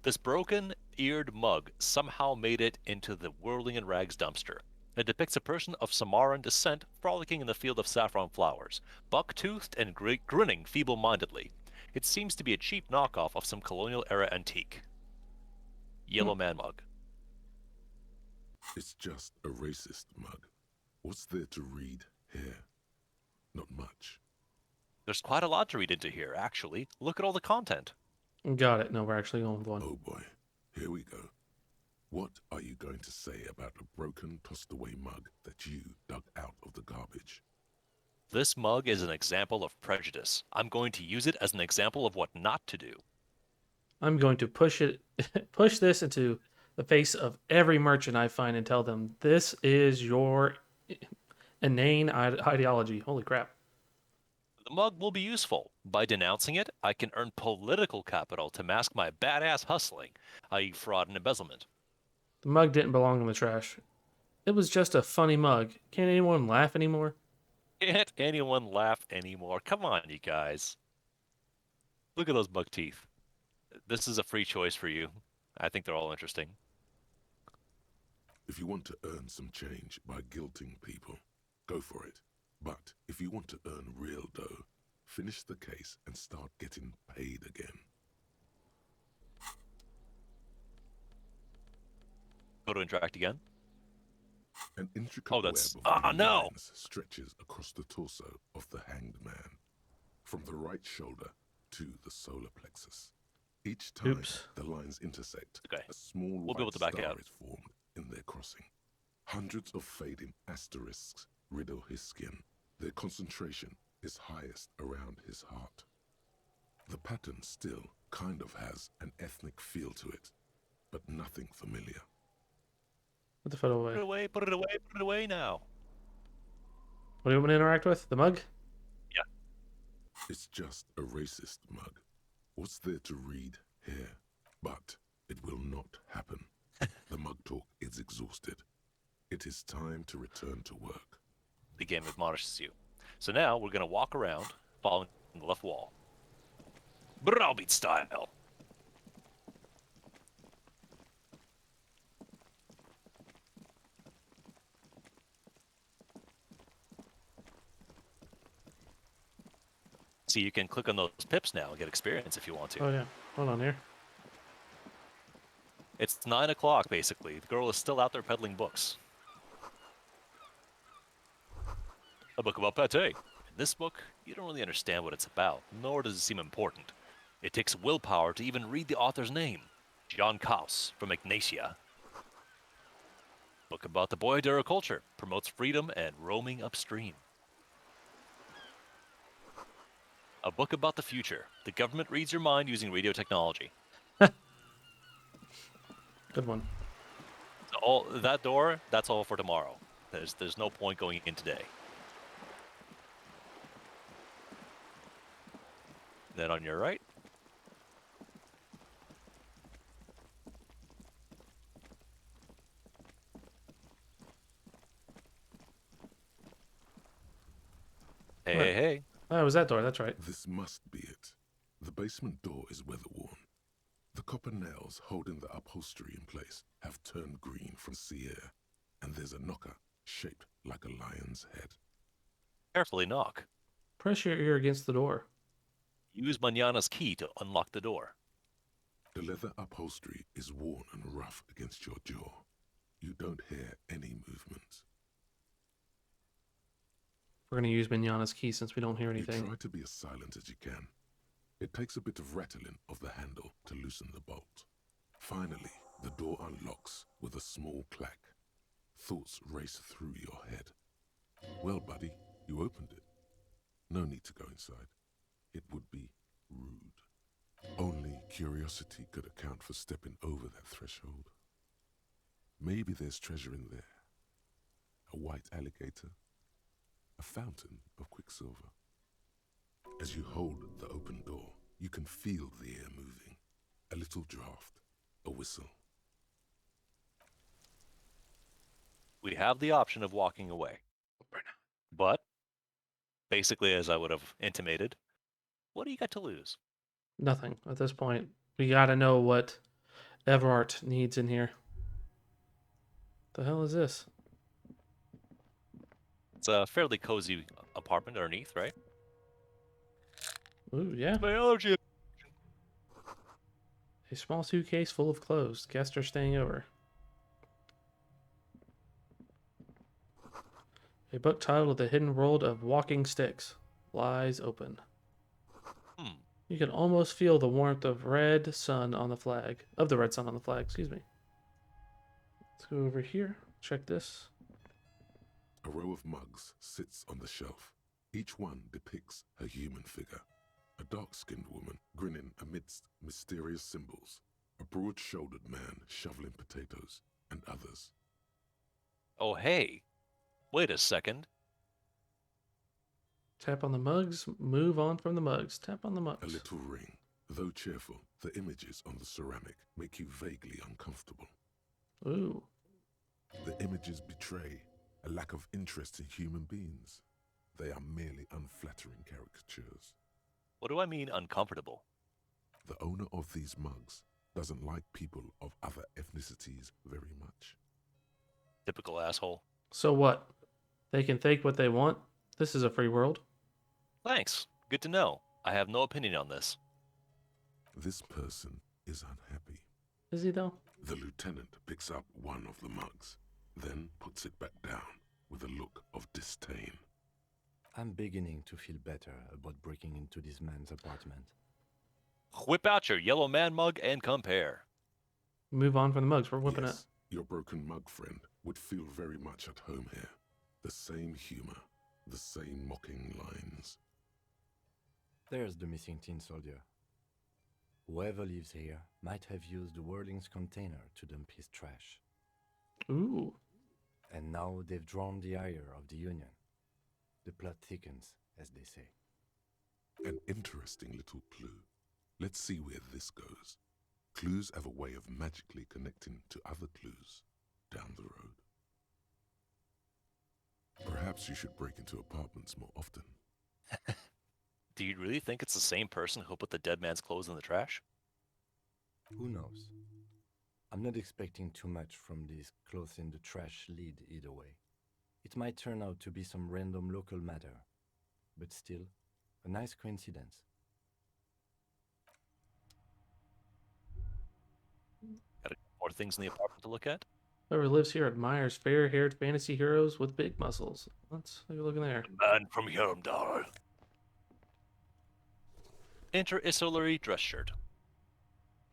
This broken-eared mug somehow made it into the whirling in rags dumpster. It depicts a person of Samaran descent frolicking in the field of saffron flowers, buck-toothed and grinning feeble-mindedly. It seems to be a cheap knockoff of some colonial-era antique. Yellow man mug. It's just a racist mug. What's there to read here? Not much. There's quite a lot to read into here, actually. Look at all the content. Got it. No, we're actually going with 1. Oh boy, here we go. What are you going to say about a broken, tossed-away mug that you dug out of the garbage? This mug is an example of prejudice. I'm going to use it as an example of what not to do. I'm going to push this into the face of every merchant I find and tell them this is your inane ideology. Holy crap. The mug will be useful. By denouncing it, I can earn political capital to mask my badass hustling, i.e. fraud and embezzlement. The mug didn't belong in the trash. It was just a funny mug. Can't anyone laugh anymore? Can't anyone laugh anymore? Come on, you guys. Look at those mug teeth. This is a free choice for you. I think they're all interesting. If you want to earn some change by guilting people, go for it. But if you want to earn real dough, finish the case and start getting paid again. Go to interact again. An intricate that's- web of no! lines stretches across the torso of the hanged man, from the right shoulder to the solar plexus. Each time Oops. the lines intersect, Okay. a small We'll be able white to back star out. is formed in their crossing. Hundreds of fading asterisks riddle his skin. Their concentration is highest around his heart. The pattern still kind of has an ethnic feel to it, but nothing familiar. Put the photo Put it away. away, put it away, put it away now. What do you want to interact with? The mug? It's just a racist mug. What's there to read here? But it will not happen. The mug talk is exhausted. It is time to return to work. The game admonishes you. So now we're going to walk around, following the left wall. Browbeat style. See, you can click on those pips now and get experience if you want to. Oh, yeah. Hold on here. It's 9 o'clock, basically. The girl is still out there peddling books. A book about pate. In this book, you don't really understand what it's about, nor does it seem important. It takes willpower to even read the author's name. John Kaus from Ignacia. Book about the boy Dereculture. Promotes freedom and roaming upstream. A book about the future. The government reads your mind using radio technology. Good one. All that door, that's all for tomorrow. There's no point going in today. Then on your right, hey, What? hey, hey. Oh, it was that door. That's right. This must be it. The basement door is weather-worn. The copper nails holding the upholstery in place have turned green from sea air, and there's a knocker shaped like a lion's head. Carefully knock. Press your ear against the door. Use Manana's key to unlock the door. The leather upholstery is worn and rough against your jaw. You don't hear any movement. We're going to use Mignana's key since we don't hear You anything. try to be as silent as you can. It takes a bit of rattling of the handle to loosen the bolt. Finally, the door unlocks with a small clack. Thoughts race through your head. Well, buddy, you opened it. No need to go inside. It would be rude. Only curiosity could account for stepping over that threshold. Maybe there's treasure in there. A white alligator. A fountain of quicksilver. As you hold the open door, you can feel the air moving. A little draft, a whistle. We have the option of walking away. But, basically, as I would have intimated, what do you got to lose? Nothing at this point. We got to know what Everart needs in here. The hell is this? It's a fairly cozy apartment underneath, right? Ooh, yeah. My allergy. A small suitcase full of clothes. Guests are staying over. A book titled The Hidden World of Walking Sticks lies open. You can almost feel the warmth of red sun on the flag. Of the red sun on the flag, excuse me. Let's go over here. Check this. A row of mugs sits on the shelf. Each one depicts a human figure. A dark-skinned woman grinning amidst mysterious symbols. A broad-shouldered man shoveling potatoes, and others. Oh, hey. Wait a second. Tap on the mugs. Move on from the mugs. Tap on the A mugs. little ring. Though cheerful, the images on the ceramic make you vaguely uncomfortable. Ooh. The images betray a lack of interest in human beings. They are merely unflattering caricatures. What do I mean uncomfortable? The owner of these mugs doesn't like people of other ethnicities very much. Typical asshole. So what? They can think what they want? This is a free world. Thanks. Good to know. I have no opinion on this. This person is unhappy. Is he though? The lieutenant picks up one of the mugs, then puts it back down with a look of disdain. I'm beginning to feel better about breaking into this man's apartment. Whip out your yellow man mug and compare. Move on from the mugs. We're whipping Yes, your broken mug friend would feel very much at home here. The same humor, the same mocking lines. There's the missing tin soldier. Whoever lives here might have used the Whirling's container to dump his trash. it. Ooh. And now they've drawn the ire of the Union. The plot thickens, as they say. An interesting little clue. Let's see where this goes. Clues have a way of magically connecting to other clues down the road. Perhaps you should break into apartments more often. Do you really think it's the same person who put the dead man's clothes in the trash? Who knows? I'm not expecting too much from this clothes in the trash lead either way. It might turn out to be some random local matter, but still, a nice coincidence. Gotta More things in the apartment to look at. Whoever lives here admires fair-haired fantasy heroes with big muscles. Let's take a look in there. Man from Yarmdar. Inter-Isolary dress shirt.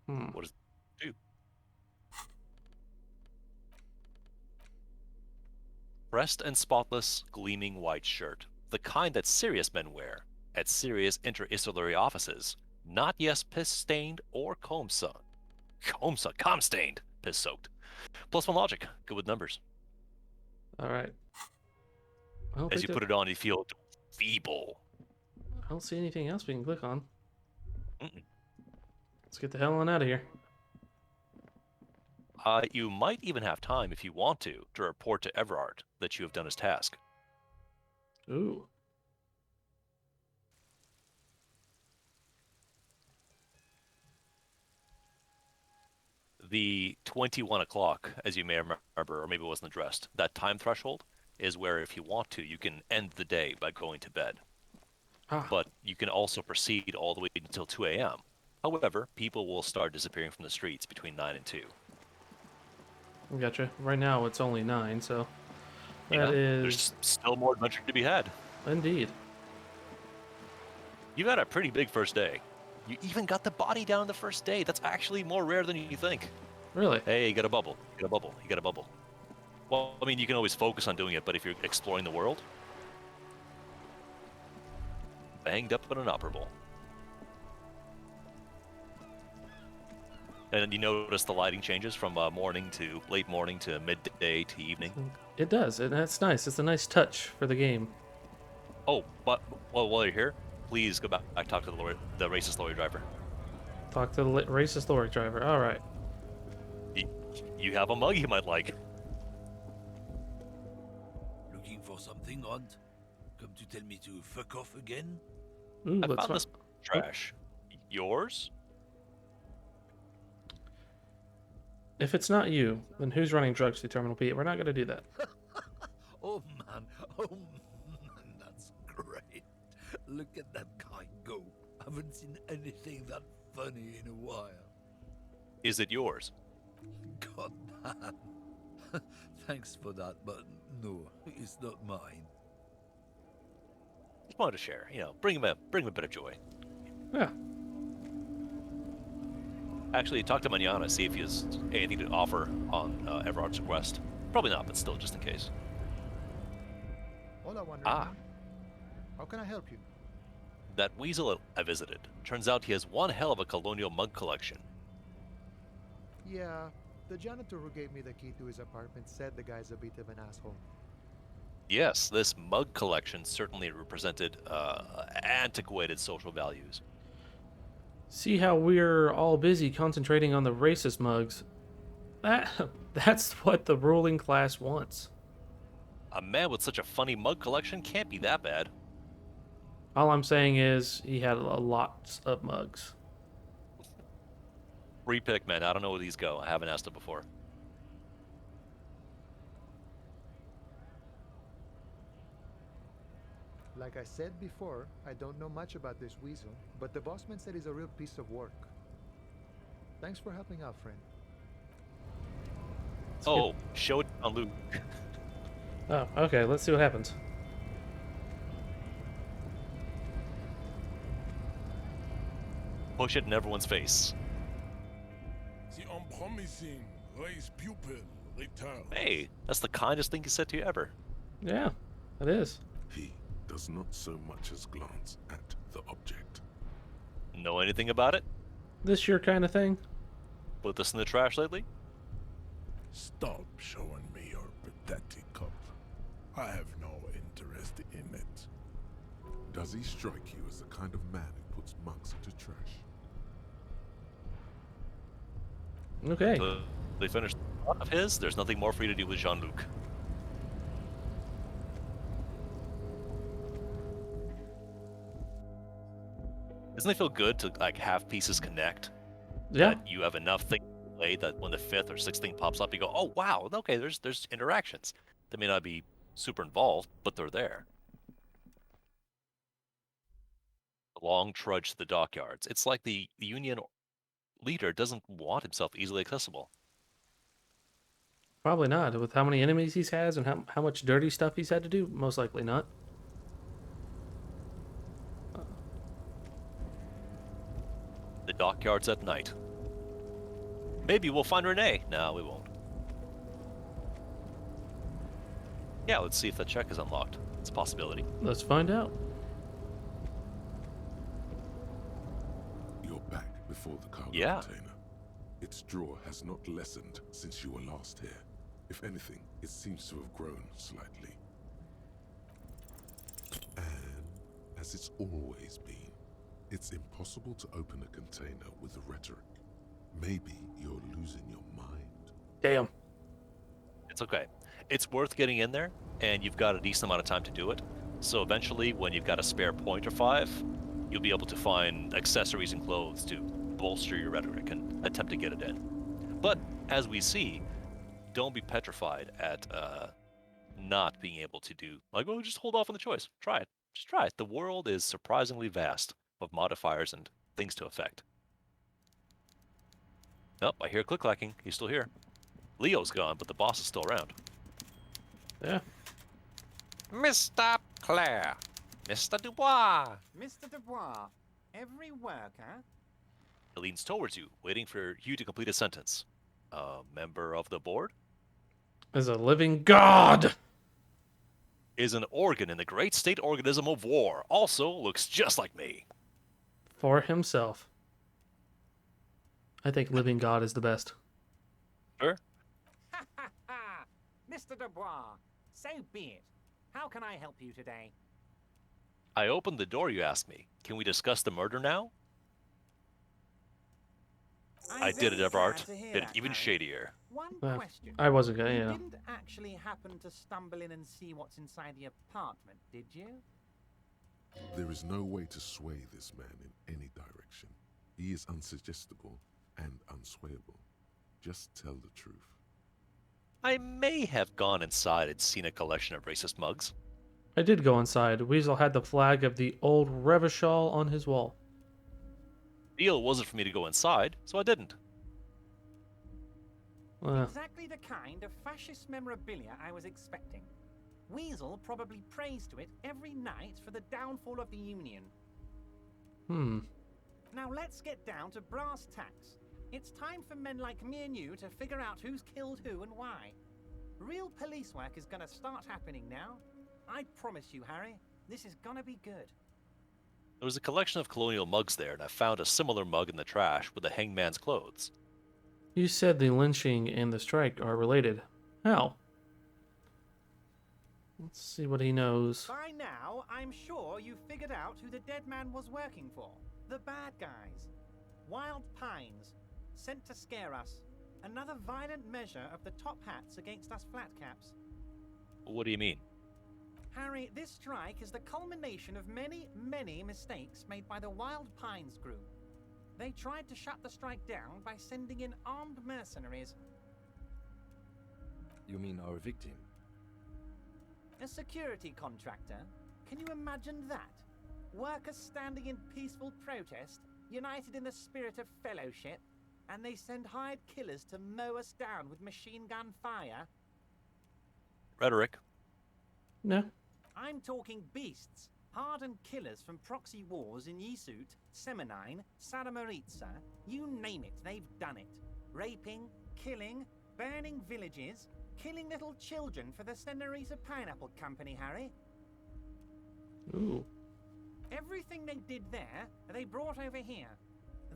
Hmm. What does it do? Pressed and spotless, gleaming white shirt. The kind that serious men wear at serious inter-Isolary offices. Not yes piss-stained or comb-stained. Com-stained. Piss-soaked. +1 logic. Good with numbers. All right. I don't As think you that, put it on, you feel feeble. I don't see anything else we can click on. Mm-mm. Let's get the hell on out of here. You might even have time, if you want to report to Everard that you have done his task. Ooh. The 21 o'clock, as you may remember, or maybe it wasn't addressed, that time threshold is where, if you want to, you can end the day by going to bed. Ah. But you can also proceed all the way until 2 a.m. However, people will start disappearing from the streets between 9 and 2. Gotcha. Right now it's only 9, so Yeah, that is there's still more adventure to be had. indeed. You've had a pretty big first day. You even got the body down the first day. That's actually more rare than you think. Really? Hey, you got a bubble. You got a bubble. You got a bubble. Well, I mean, you can always focus on doing it, but if you're exploring the world, banged up but inoperable. And you notice the lighting changes from morning to late morning to midday to evening. It does, and that's nice. It's a nice touch for the game. Oh, but while you're here, please go back talk to the racist lorry driver. Talk to the racist lorry driver. All right. You have a mug you might like. Looking for something, Rod? Come to tell me to fuck off again? Ooh, I let's found this trash. Yours? If it's not you, then who's running drugs through Terminal P? We're not going to do that. Oh man, that's great. Look at that guy go. Haven't seen anything that funny in a while. Is it yours? God damn. Thanks for that, but no, it's not mine. Just wanted to share. Bring him a bit of joy. Yeah. Actually, talk to Manana, see if he has anything to offer on Everard's request. Probably not, but still, just in case. Hola, Wonder Ah. Man. How can I help you? That weasel I visited. Turns out he has one hell of a colonial mug collection. Yeah, the janitor who gave me the key to his apartment said the guy's a bit of an asshole. Yes, this mug collection certainly represented antiquated social values. See how we're all busy concentrating on the racist mugs? That's what the ruling class wants. A man with such a funny mug collection can't be that bad. All I'm saying is he had a lot of mugs. Free pick, man. I don't know where these go. I haven't asked him before. Like I said before, I don't know much about this weasel, but the bossman said he's a real piece of work. Thanks for helping out, friend. Oh, show it on Luke. Oh, okay. Let's see what happens. Push it in everyone's face. The unpromising race pupil returns. Hey, that's the kindest thing he said to you ever. Yeah, it is. He does not so much as glance at the object. Know anything about it? This your kind of thing? Put this in the trash lately? Stop showing me your pathetic cup. I have no interest in it. Does he strike you as the kind of man who puts mugs into trash? Okay. So they finished one of his. There's nothing more for you to do with Jean-Luc. Doesn't it feel good to have pieces connect? Yeah. That you have enough things to play that when the fifth or sixth thing pops up, you go, "Oh wow, okay." There's interactions. They may not be super involved, but they're there. A long trudge to the dockyards. It's like the Union leader doesn't want himself easily accessible. Probably not. With how many enemies he has and how much dirty stuff he's had to do, most likely not. The dockyard's at night. Maybe we'll find Renee. No, we won't. Yeah, let's see if that check is unlocked. It's a possibility. Let's find out. You're back before the cargo Yeah. container. Its draw has not lessened since you were last here. If anything, it seems to have grown slightly. And as it's always been, it's impossible to open a container with rhetoric. Maybe you're losing your mind. Damn. It's okay. It's worth getting in there, and you've got a decent amount of time to do it. So eventually, when you've got a spare point or 5, you'll be able to find accessories and clothes to bolster your rhetoric and attempt to get it in. But as we see, don't be petrified at not being able to do, like, oh, just hold off on the choice. Try it. Just try it. The world is surprisingly vast of modifiers and things to affect. Nope, I hear click-clacking. He's still here. Leo's gone, but the boss is still around. Yeah. Mr. Claire, Mr. Dubois. Mr. Dubois, every worker? He leans towards you, waiting for you to complete a sentence. A member of the board As a living god. is an organ in the great state organism of war. Also looks just like me. For himself. I think living god is the best. Sure. Ha ha ha! Mr. Dubois, so be it. How can I help you today? I opened the door, you asked me. Can we discuss the murder now? I did it, very Everard. glad to hear Did it that, even Harry. shadier. One Well, question. I wasn't gonna, You you know. didn't actually happen to stumble in and see what's inside the apartment, did you? There is no way to sway this man in any direction. He is unsuggestible and unswayable. Just tell the truth. I may have gone inside and seen a collection of racist mugs. I did go inside. Weasel had the flag of the old Revachol on his wall. Deal wasn't for me to go inside, so I didn't. Exactly the kind of fascist memorabilia I was expecting. Weasel probably prays to it every night for the downfall of the Union. Now let's get down to brass tacks. It's time for men like me and you to figure out who's killed who and why. Real police work is gonna start happening now. I promise you, Harry, this is gonna be good. There was a collection of colonial mugs there, and I found a similar mug in the trash with the hangman's clothes. You said the lynching and the strike are related. How? Let's see what he knows. By now, I'm sure you've figured out who the dead man was working for. The bad guys. Wild Pines. Sent to scare us. Another violent measure of the top hats against us flatcaps. What do you mean? Harry, this strike is the culmination of many, many mistakes made by the Wild Pines group. They tried to shut the strike down by sending in armed mercenaries. You mean our victim? A security contractor? Can you imagine that? Workers standing in peaceful protest, united in the spirit of fellowship, and they send hired killers to mow us down with machine gun fire? Rhetoric. No. I'm talking beasts, hardened killers from proxy wars in Yisut, Semenine, Saramaritsa, you name it, they've done it. Raping, killing, burning villages, killing little children for the Senorita Pineapple Company, Harry. Ooh. Everything they did there, they brought over here.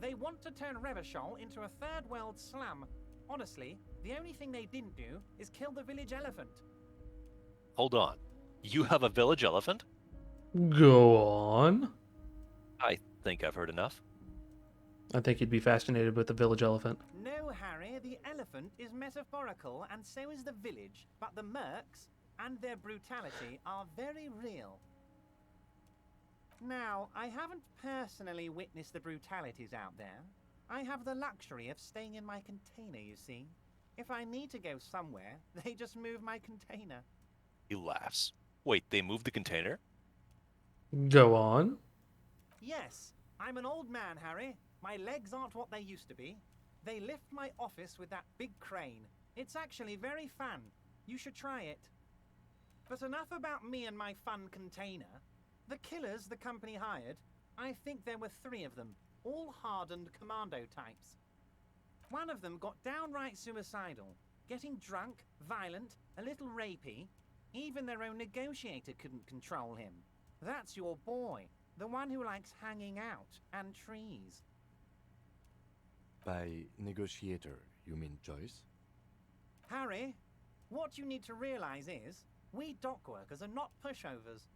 They want to turn Revachol into a third world slum. Honestly, the only thing they didn't do is kill the village elephant. Hold on. You have a village elephant? Go on. I think I've heard enough. I think you'd be fascinated with the village elephant. No, Harry, the elephant is metaphorical and so is the village, but the mercs and their brutality are very real. Now, I haven't personally witnessed the brutalities out there. I have the luxury of staying in my container, you see. If I need to go somewhere, they just move my container. He laughs. Wait, they moved the container? Go on. Yes, I'm an old man, Harry. My legs aren't what they used to be. They lift my office with that big crane. It's actually very fun. You should try it. But enough about me and my fun container. The killers the company hired, I think there were 3 of them, all hardened commando types. One of them got downright suicidal, getting drunk, violent, a little rapey. Even their own negotiator couldn't control him. That's your boy, the one who likes hanging out and trees. By negotiator, you mean Joyce? Harry, what you need to realize is, we dock workers are not pushovers.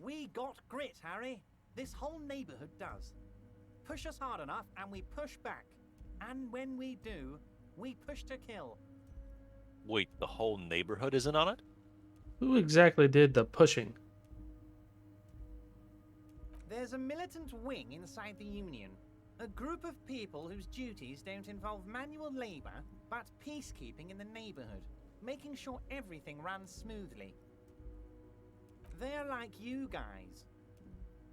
We got grit, Harry. This whole neighborhood does. Push us hard enough and we push back. And when we do, we push to kill. Wait, the whole neighborhood isn't on it? Who exactly did the pushing? There's a militant wing inside the Union. A group of people whose duties don't involve manual labor, but peacekeeping in the neighborhood, making sure everything runs smoothly. They're like you guys.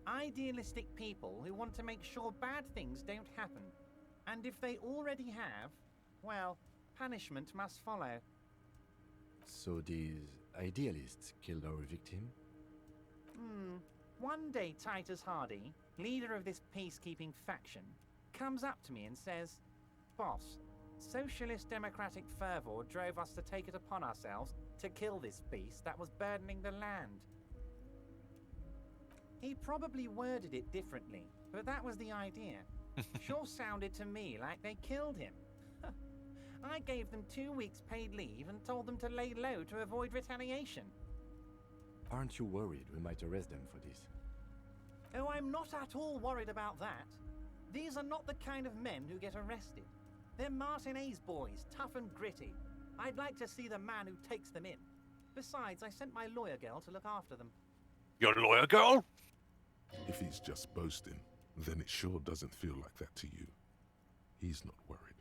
Idealistic people who want to make sure bad things don't happen. And if they already have, well, punishment must follow. So these idealists killed our victim? One day Titus Hardy, leader of this peacekeeping faction, comes up to me and says, "Boss, socialist democratic fervor drove us to take it upon ourselves to kill this beast that was burdening the land." He probably worded it differently, but that was the idea. Sure sounded to me like they killed him. I gave them 2 weeks paid leave and told them to lay low to avoid retaliation. Aren't you worried we might arrest them for this? Oh, I'm not at all worried about that. These are not the kind of men who get arrested. They're Martinez boys, tough and gritty. I'd like to see the man who takes them in. Besides, I sent my lawyer girl to look after them. Your lawyer girl? If he's just boasting, then it sure doesn't feel like that to you. He's not worried.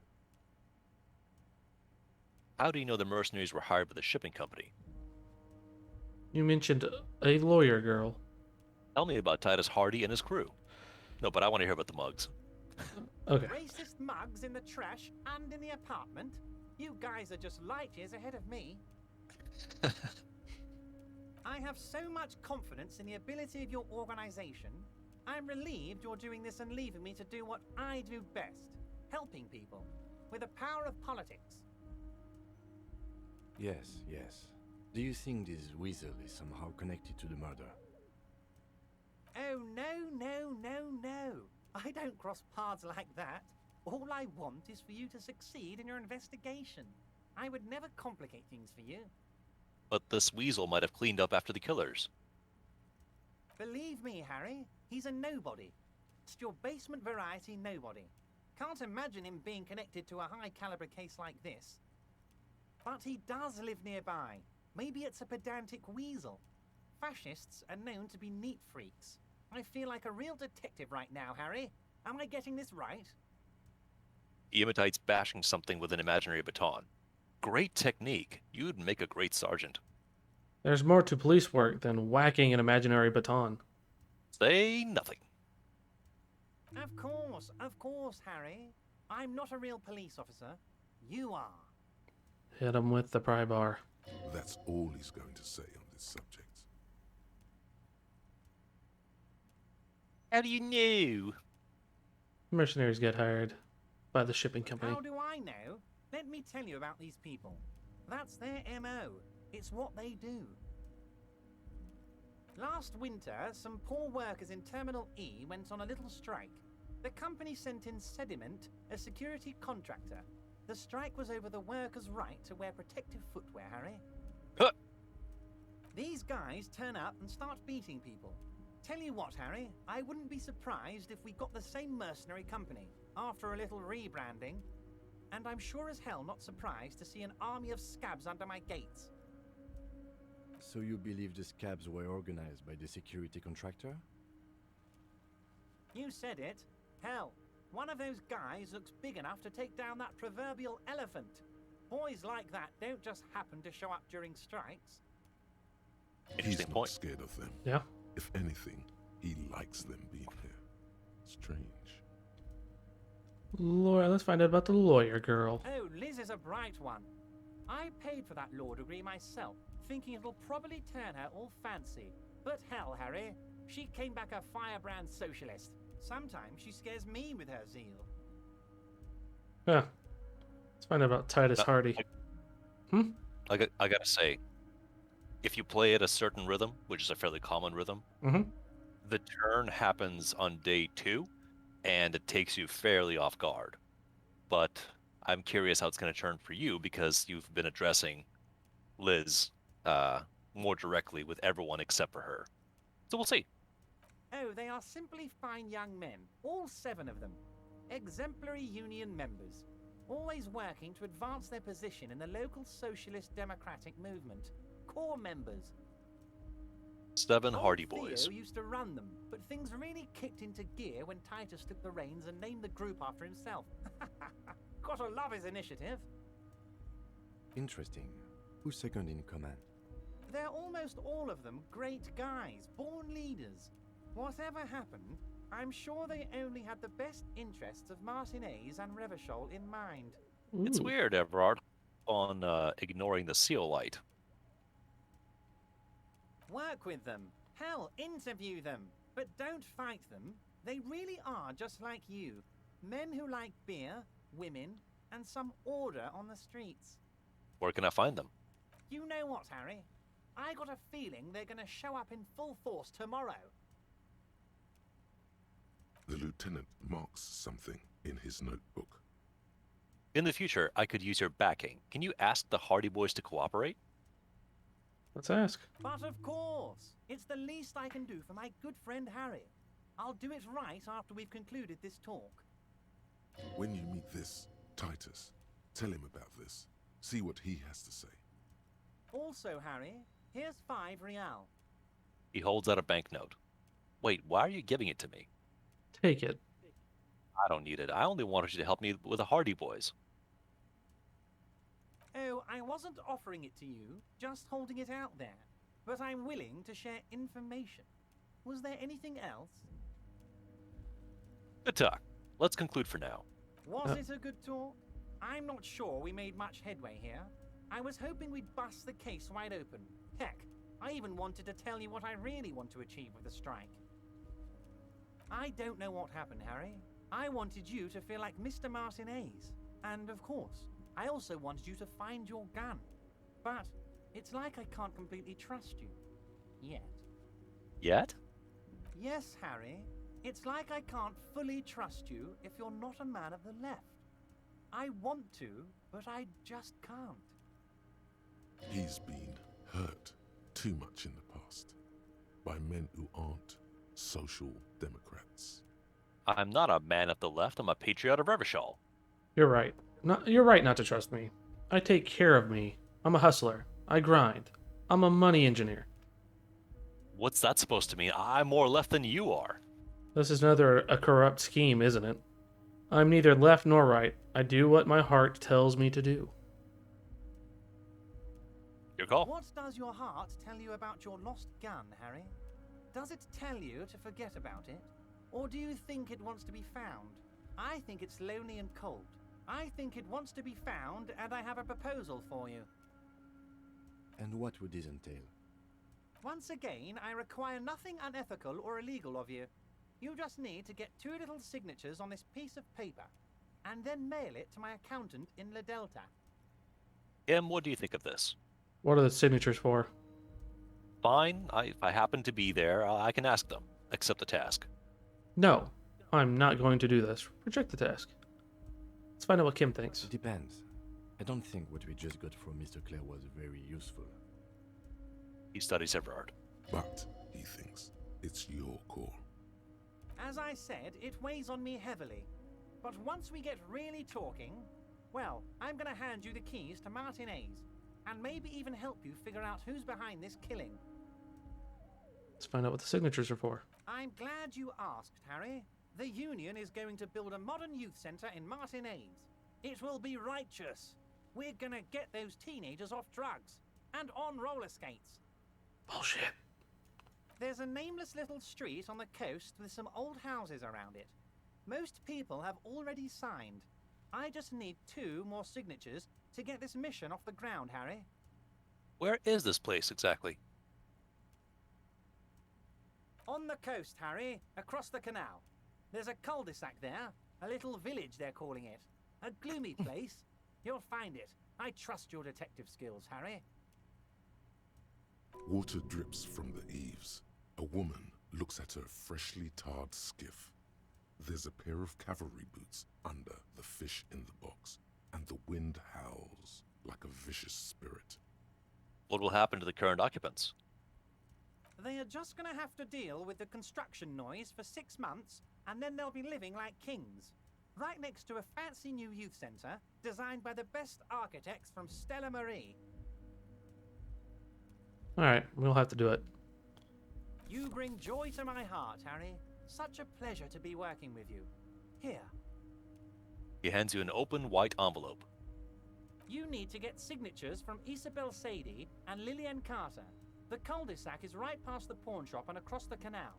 How do you know the mercenaries were hired by the shipping company? You mentioned a lawyer girl. Tell me about Titus Hardy and his crew. No, but I want to hear about the mugs. Okay. Racist mugs in the trash and in the apartment? You guys are just light years ahead of me. I have so much confidence in the ability of your organization. I'm relieved you're doing this and leaving me to do what I do best, helping people, with the power of politics. Yes, yes. Do you think this weasel is somehow connected to the murder? Oh, no. I don't cross paths like that. All I want is for you to succeed in your investigation. I would never complicate things for you. But this weasel might have cleaned up after the killers. Believe me, Harry, he's a nobody. Just your basement variety nobody. Can't imagine him being connected to a high-caliber case like this. But he does live nearby. Maybe it's a pedantic weasel. Fascists are known to be neat freaks. I feel like a real detective right now, Harry. Am I getting this right? He imitates bashing something with an imaginary baton. Great technique. You'd make a great sergeant. There's more to police work than whacking an imaginary baton. Say nothing. Of course, Harry. I'm not a real police officer. You are. Hit him with the pry bar. That's all he's going to say on this subject. How do you know? Mercenaries get hired by the shipping company. How do I know? Let me tell you about these people. That's their MO. It's what they do. Last winter, some poor workers in Terminal E went on a little strike. The company sent in Sediment, a security contractor. The strike was over the workers' right to wear protective footwear, Harry. Huh. These guys turn up and start beating people. Tell you what, Harry, I wouldn't be surprised if we got the same mercenary company after a little rebranding. And I'm sure as hell not surprised to see an army of scabs under my gates. So you believe the scabs were organized by the security contractor? You said it. Hell, one of those guys looks big enough to take down that proverbial elephant. Boys like that don't just happen to show up during strikes. Interesting He's not point. scared of them. Yeah. If anything, he likes them being here. Strange. Lawyer, let's find out about the lawyer girl. Oh, Liz is a bright one. I paid for that law degree myself, thinking it'll probably turn her all fancy. But hell, Harry, she came back a firebrand socialist. Sometimes she scares me with her zeal. Yeah. Let's find out about Titus Hardy. I gotta say, if you play at a certain rhythm, which is a fairly common rhythm, the turn happens on day 2, and it takes you fairly off guard. But I'm curious how it's going to turn for you because you've been addressing Liz more directly with everyone except for her. So we'll see. Oh, they are simply fine young men, all 7 of them. Exemplary union members, always working to advance their position in the local socialist democratic movement. Core members. 7 Old Hardy Boys. Theo used to run them, but things really kicked into gear when Titus took the reins and named the group after himself. Gotta love his initiative. Interesting. Who's second in command? They're almost all of them great guys, born leaders. Whatever happened, I'm sure they only had the best interests of Martinez and Revachol in mind. It's weird, Everard, on ignoring the seal light. Work with them. Hell, interview them. But don't fight them. They really are just like you. Men who like beer, women, and some order on the streets. Where can I find them? You know what, Harry? I got a feeling they're gonna show up in full force tomorrow. The lieutenant marks something in his notebook. In the future, I could use your backing. Can you ask the Hardy Boys to cooperate? Let's ask. But of course, it's the least I can do for my good friend Harry. I'll do it right after we've concluded this talk. When you meet this Titus, tell him about this. See what he has to say. Also, Harry, here's 5 real. He holds out a banknote. Wait, why are you giving it to me? Take it. I don't need it. I only wanted you to help me with the Hardy Boys. Oh, I wasn't offering it to you, just holding it out there. But I'm willing to share information. Was there anything else? Good talk. Let's conclude for now. Was it a good talk? I'm not sure we made much headway here. I was hoping we'd bust the case wide open. Heck, I even wanted to tell you what I really want to achieve with the strike. I don't know what happened, Harry. I wanted you to feel like Mr. Martinez. And of course, I also wanted you to find your gun. But it's like I can't completely trust you. Yet. Yet? Yes, Harry. It's like I can't fully trust you if you're not a man of the left. I want to, but I just can't. He's been hurt too much in the past by men who aren't social democrats. I'm not a man of the left. I'm a patriot of Revachol. You're right. You're right not to trust me. I take care of me. I'm a hustler. I grind. I'm a money engineer. What's that supposed to mean? I'm more left than you are. This is another a corrupt scheme, isn't it? I'm neither left nor right. I do what my heart tells me to do. Your call. What does your heart tell you about your lost gun, Harry? Does it tell you to forget about it? Or do you think it wants to be found? I think it's lonely and cold. I think it wants to be found, and I have a proposal for you. And what would this entail? Once again, I require nothing unethical or illegal of you. You just need to get 2 little signatures on this piece of paper, and then mail it to my accountant in La Delta. Em, what do you think of this? What are the signatures for? Fine. If I happen to be there, I can ask them. Accept the task. No, I'm not going to do this. Reject the task. Let's find out what Kim thinks. It depends. I don't think what we just got from Mr. Clare was very useful. He studies Everard. But he thinks it's your call. As I said, it weighs on me heavily. But once we get really talking, well, I'm gonna hand you the keys to Martinez, and maybe even help you figure out who's behind this killing. Let's find out what the signatures are for. I'm glad you asked, Harry. The Union is going to build a modern youth center in Martinez. It will be righteous. We're gonna get those teenagers off drugs and on roller skates. Bullshit. There's a nameless little street on the coast with some old houses around it. Most people have already signed. I just need 2 more signatures to get this mission off the ground, Harry. Where is this place exactly? On the coast, Harry, across the canal. There's a cul-de-sac there, a little village they're calling it. A gloomy place. You'll find it. I trust your detective skills, Harry. Water drips from the eaves. A woman looks at her freshly tarred skiff. There's a pair of cavalry boots under the fish in the box, and the wind howls like a vicious spirit. What will happen to the current occupants? They are just gonna have to deal with the construction noise for 6 months, and then they'll be living like kings. Right next to a fancy new youth centre, designed by the best architects from Stella Marie. Alright, we'll have to do it. You bring joy to my heart, Harry. Such a pleasure to be working with you. Here, He hands you an open white envelope. you need to get signatures from Isabel Sadie and Lillian Carter. The cul-de-sac is right past the pawn shop and across the canal.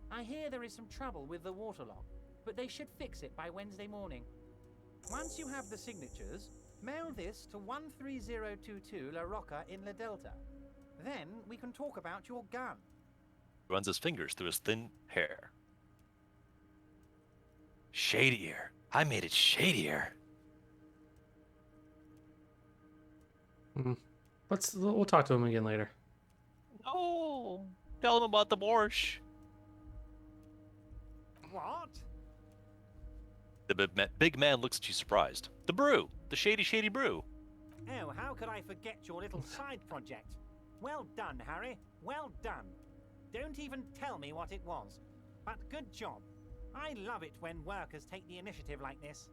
I hear there is some trouble with the waterlock, but they should fix it by Wednesday morning. Once you have the signatures, mail this to 13022 La Rocca in La Delta. Then we can talk about your gun. He runs his fingers through his thin hair. Shadier. I made it shadier. We'll talk to him again later. No. Tell him about the borscht. What? The big man looks at you surprised. The brew. The shady brew. Oh, how could I forget your little side project? Well done, Harry. Well done. Don't even tell me what it was. But good job. I love it when workers take the initiative like this.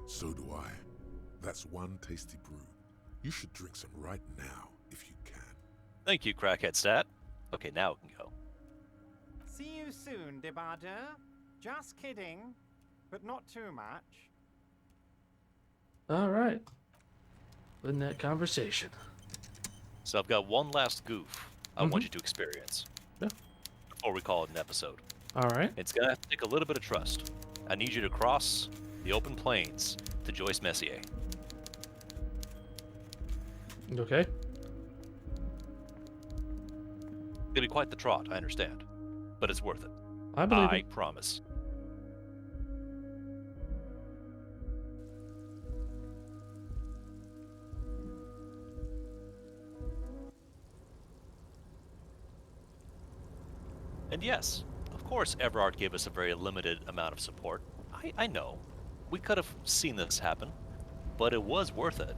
So do I. That's one tasty brew. You should drink some right now, if you can. Thank you, crackhead stat. Okay, now we can go. See you soon, Debarder. Just kidding. But not too much. Alright. In that conversation. So I've got one last goof I want you to experience. Yeah. Before we call it an episode. Alright. It's gonna have to take a little bit of trust. I need you to cross the open plains to Joyce Messier. Okay. It'll be quite the trot, I understand. But it's worth it. I believe I it. promise. And yes, of course Everard gave us a very limited amount of support. I know. We could have seen this happen, but it was worth it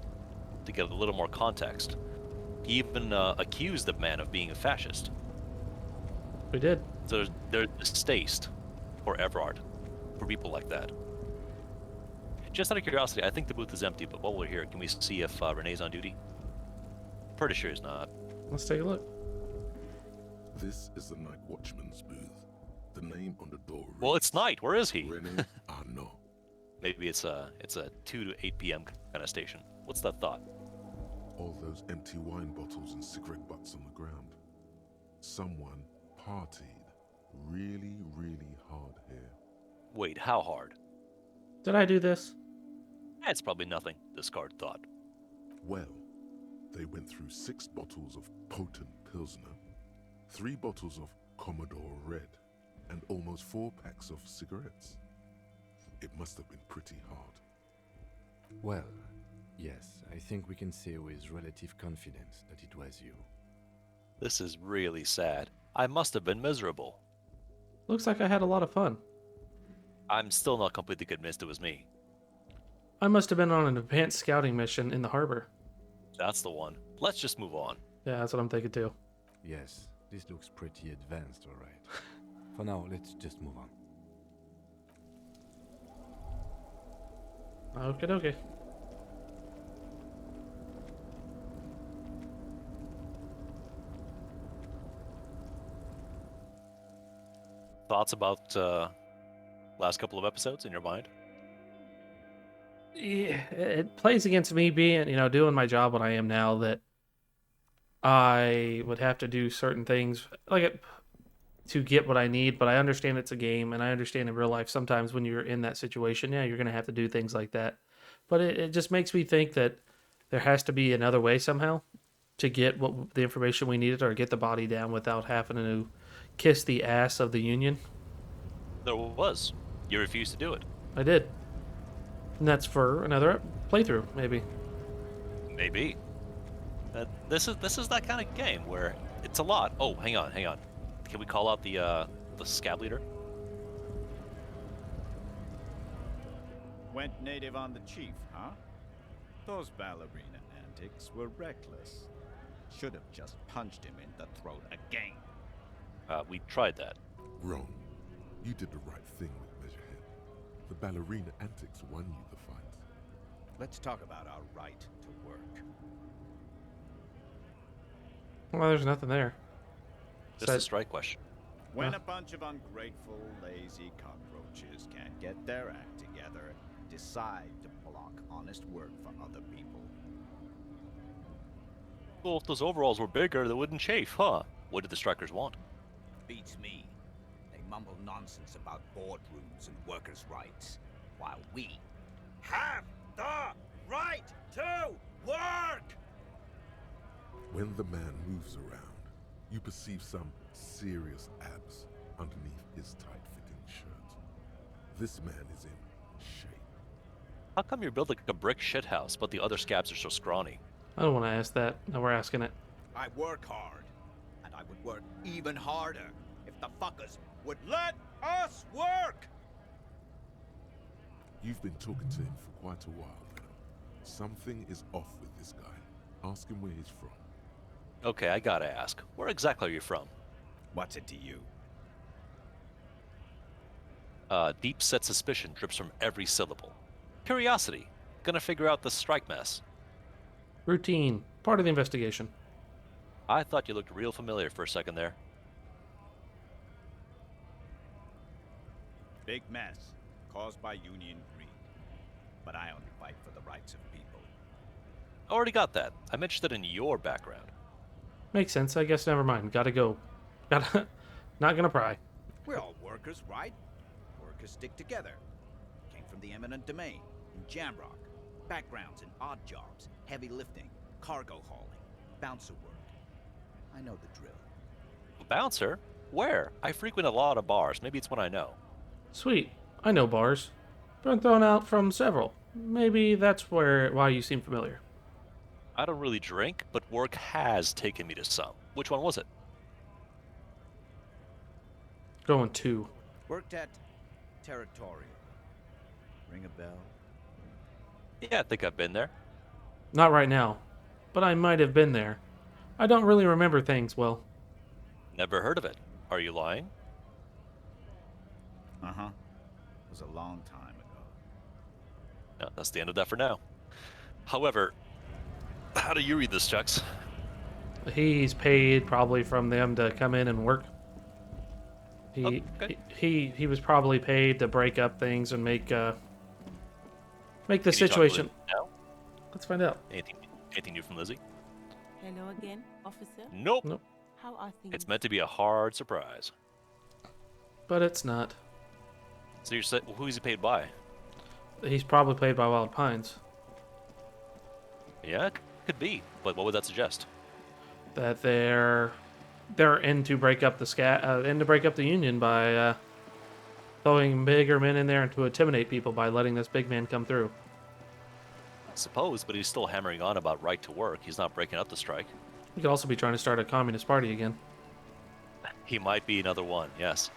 to get a little more context. He even accused the man of being a fascist. We did. So there's distaste for Everard, for people like that. Just out of curiosity, I think the booth is empty, but while we're here, can we see if Renee's on duty? Pretty sure he's not. Let's take a look. This is the night watchman's booth. The name on the door reads, Well, it's night. Where is he? Rene Arnaud. Maybe it's a 2 to 8 p.m. kind of station. What's that thought? All those empty wine bottles and cigarette butts on the ground. Someone partied really, really hard here. Wait, how hard? Did I do this? It's probably nothing, Discard thought. Well, they went through 6 bottles of potent Pilsner, 3 bottles of Commodore Red, and almost 4 packs of cigarettes. It must have been pretty hard. Well, yes, I think we can say with relative confidence that it was you. This is really sad. I must have been miserable. Looks like I had a lot of fun. I'm still not completely convinced it was me. I must have been on an advanced scouting mission in the harbor. That's the one. Let's just move on. Yeah, that's what I'm thinking too. Yes, this looks pretty advanced, alright. For now, let's just move on. Okay, okay. Thoughts about last couple of episodes in your mind? Yeah, it plays against me being, doing my job when I am now, that I would have to do certain things. Like, to get what I need, but I understand it's a game, and I understand in real life sometimes when you're in that situation, yeah, you're going to have to do things like that. But it just makes me think that there has to be another way somehow to get what the information we needed or get the body down without having to kiss the ass of the Union. There was. You refused to do it. I did. And that's for another playthrough, maybe. Maybe. This is that kind of game where it's a lot. Oh, hang on. Can we call out the scab leader? Went native on the chief, huh? Those ballerina antics were reckless. Should have just punched him in the throat again. We tried that. Wrong. You did the right thing with Measurehead. The ballerina antics won you the fight. Let's talk about our right to work. Well, there's nothing there. Just a strike question. When a bunch of ungrateful, lazy cockroaches can't get their act together, decide to block honest work for other people. Well, if those overalls were bigger, they wouldn't chafe, huh? What did the strikers want? Beats me. They mumble nonsense about boardrooms and workers' rights, while we have the right to work! When the man moves around, you perceive some serious abs underneath his tight-fitting shirt. This man is in shape. How come you're built like a brick shithouse, but the other scabs are so scrawny? I don't want to ask that. Now we're asking it. I work hard, and I would work even harder if the fuckers would let us work! You've been talking to him for quite a while now. Something is off with this guy. Ask him where he's from. Okay, I gotta ask. Where exactly are you from? What's it to you? Deep-set suspicion drips from every syllable. Curiosity. Gonna figure out the strike mess. Routine. Part of the investigation. I thought you looked real familiar for a second there. Big mess, caused by Union greed. But I only fight for the rights of people. Already got that. I'm interested in your background. Makes sense. I guess never mind. Gotta go. Gotta... Not gonna pry. We're all workers, right? Workers stick together. Came from the eminent domain, in Jamrock. Backgrounds in odd jobs, heavy lifting, cargo hauling, bouncer work. I know the drill. Bouncer? Where? I frequent a lot of bars. Maybe it's one I know. Sweet. I know bars. Been thrown out from several. Maybe that's why you seem familiar. I don't really drink, but work has taken me to some. Which one was it? Going to. Worked at Territorial. Ring a bell? Yeah, I think I've been there. Not right now. But I might have been there. I don't really remember things well. Never heard of it. Are you lying? Uh-huh. It was a long time ago. No, that's the end of that for now. However, how do you read this, Chucks? He's paid probably from them to come in and work. Okay. He was probably paid to break up things and make the Can you talk situation. to Lizzie now? Let's find out. Anything new from Lizzie? Hello again, officer. Nope. Nope. How are things? It's meant to be a hard surprise. But it's not. So you're saying, who is he paid by? He's probably paid by Wild Pines. Yeah, it could be. But what would that suggest? That they're in to break up the Union by throwing bigger men in there and to intimidate people by letting this big man come through. I suppose, but he's still hammering on about right to work. He's not breaking up the strike. He could also be trying to start a communist party again. He might be another one, yes.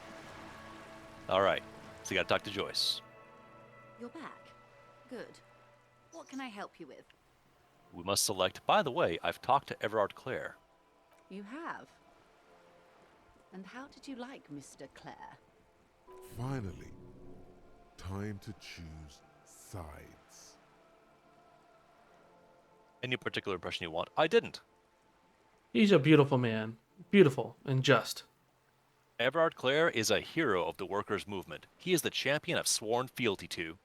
All right, so you gotta talk to Joyce. You're back. Good. What can I help you with? We must select. By the way, I've talked to Everard Clare. You have. And how did you like Mr. Clare? Finally, time to choose sides. Any particular impression you want? I didn't. He's a beautiful man. Beautiful and just. Everard Clare is a hero of the workers' movement. He is the champion I've sworn fealty to.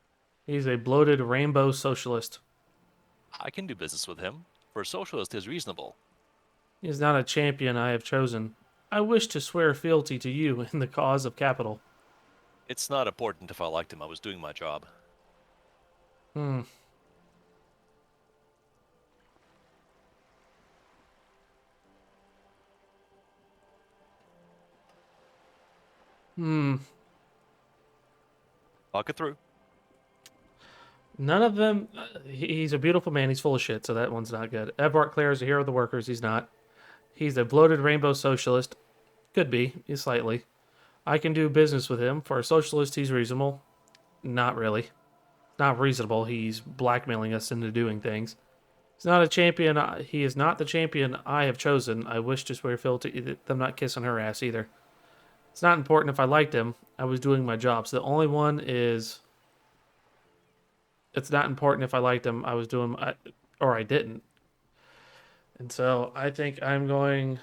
He's a bloated rainbow socialist. I can do business with him. For a socialist is reasonable. He is not a champion I have chosen. I wish to swear fealty to you in the cause of capital. It's not important if I liked him. I was doing my job. Hmm. Hmm. Talk it through. None of them. He's a beautiful man. He's full of shit, so that one's not good. Everard Clare is a hero of the workers. He's not. He's a bloated rainbow socialist. Could be. He's slightly. I can do business with him. For a socialist, he's reasonable. Not really. Not reasonable. He's blackmailing us into doing things. He's not a champion. He is not the champion I have chosen. I wish to swear fealty. I'm not kissing her ass either. It's not important if I liked him. I was doing my job. So the only one is. It's not important if I liked him. I was doing. Or I didn't. And so I think I'm going.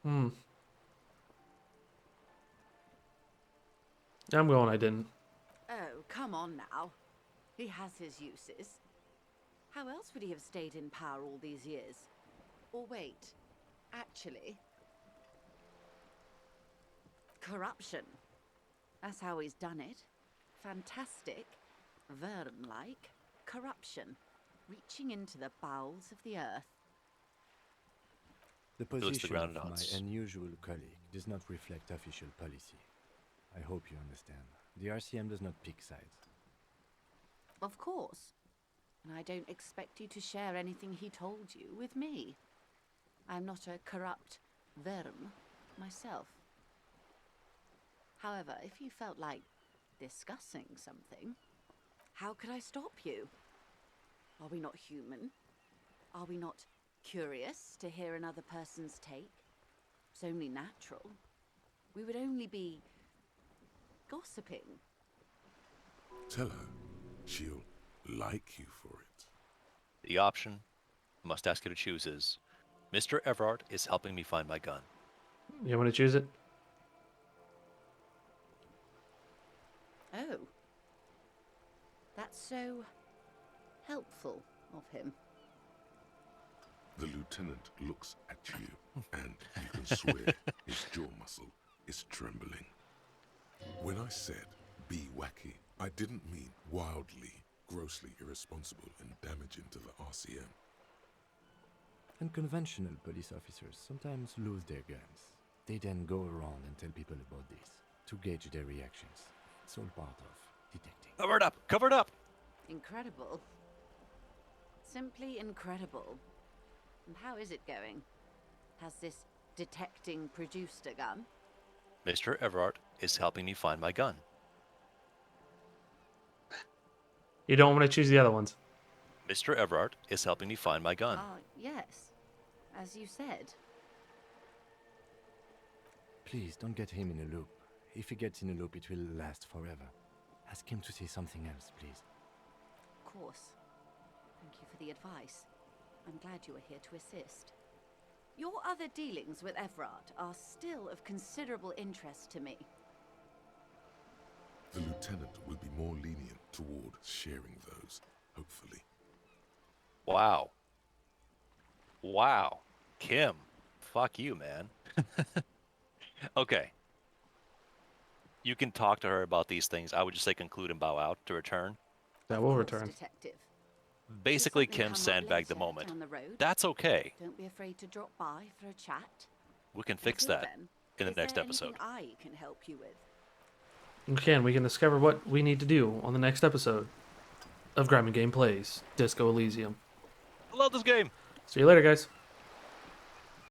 I'm going. I didn't. Oh, come on now. He has his uses. How else would he have stayed in power all these years? Or wait, actually... corruption. That's how he's done it. Fantastic, Verne-like corruption, reaching into the bowels of the earth. The Goes to position ground of my knots. unusual colleague does not reflect official policy. I hope you understand. The RCM does not pick sides. Of course. And I don't expect you to share anything he told you with me. I'm not a corrupt Verne myself. However, if you felt like discussing something, how could I stop you? Are we not human? Are we not curious to hear another person's take? It's only natural. We would only be gossiping. Tell her she'll like you for it. The option I must ask you to choose is Mr. Everard is helping me find my gun. You want to choose it? Oh. That's so helpful of him. The lieutenant looks at you, and you can swear his jaw muscle is trembling. When I said be wacky, I didn't mean wildly, grossly irresponsible and damaging to the RCM. Unconventional police officers sometimes lose their guns. They then go around and tell people about this to gauge their reactions. It's all part of detecting. Cover it up! Cover it up! Incredible. Simply incredible. And how is it going? Has this detecting produced a gun? Mr. Everard is helping me find my gun. You don't want to choose the other ones. Mr. Everard is helping me find my gun. Yes. As you said. Please don't get him in a loop. If he gets in a loop, it will last forever. Ask him to say something else, please. Of course. Thank you for the advice. I'm glad you are here to assist. Your other dealings with Everard are still of considerable interest to me. The lieutenant will be more lenient toward sharing those, hopefully. Wow. Wow. Kim. Fuck you, man. Okay. You can talk to her about these things. I would just say conclude and bow out to return. That will return. Detective. Basically, Something Kim come up sandbagged the later moment. down the road? That's okay. Don't be afraid to drop by for a chat. We can fix Until that then, in the is there next episode. anything I can help you with? We can discover what we need to do on the next episode of Grime Game Plays Disco Elysium. I love this game. See you later, guys.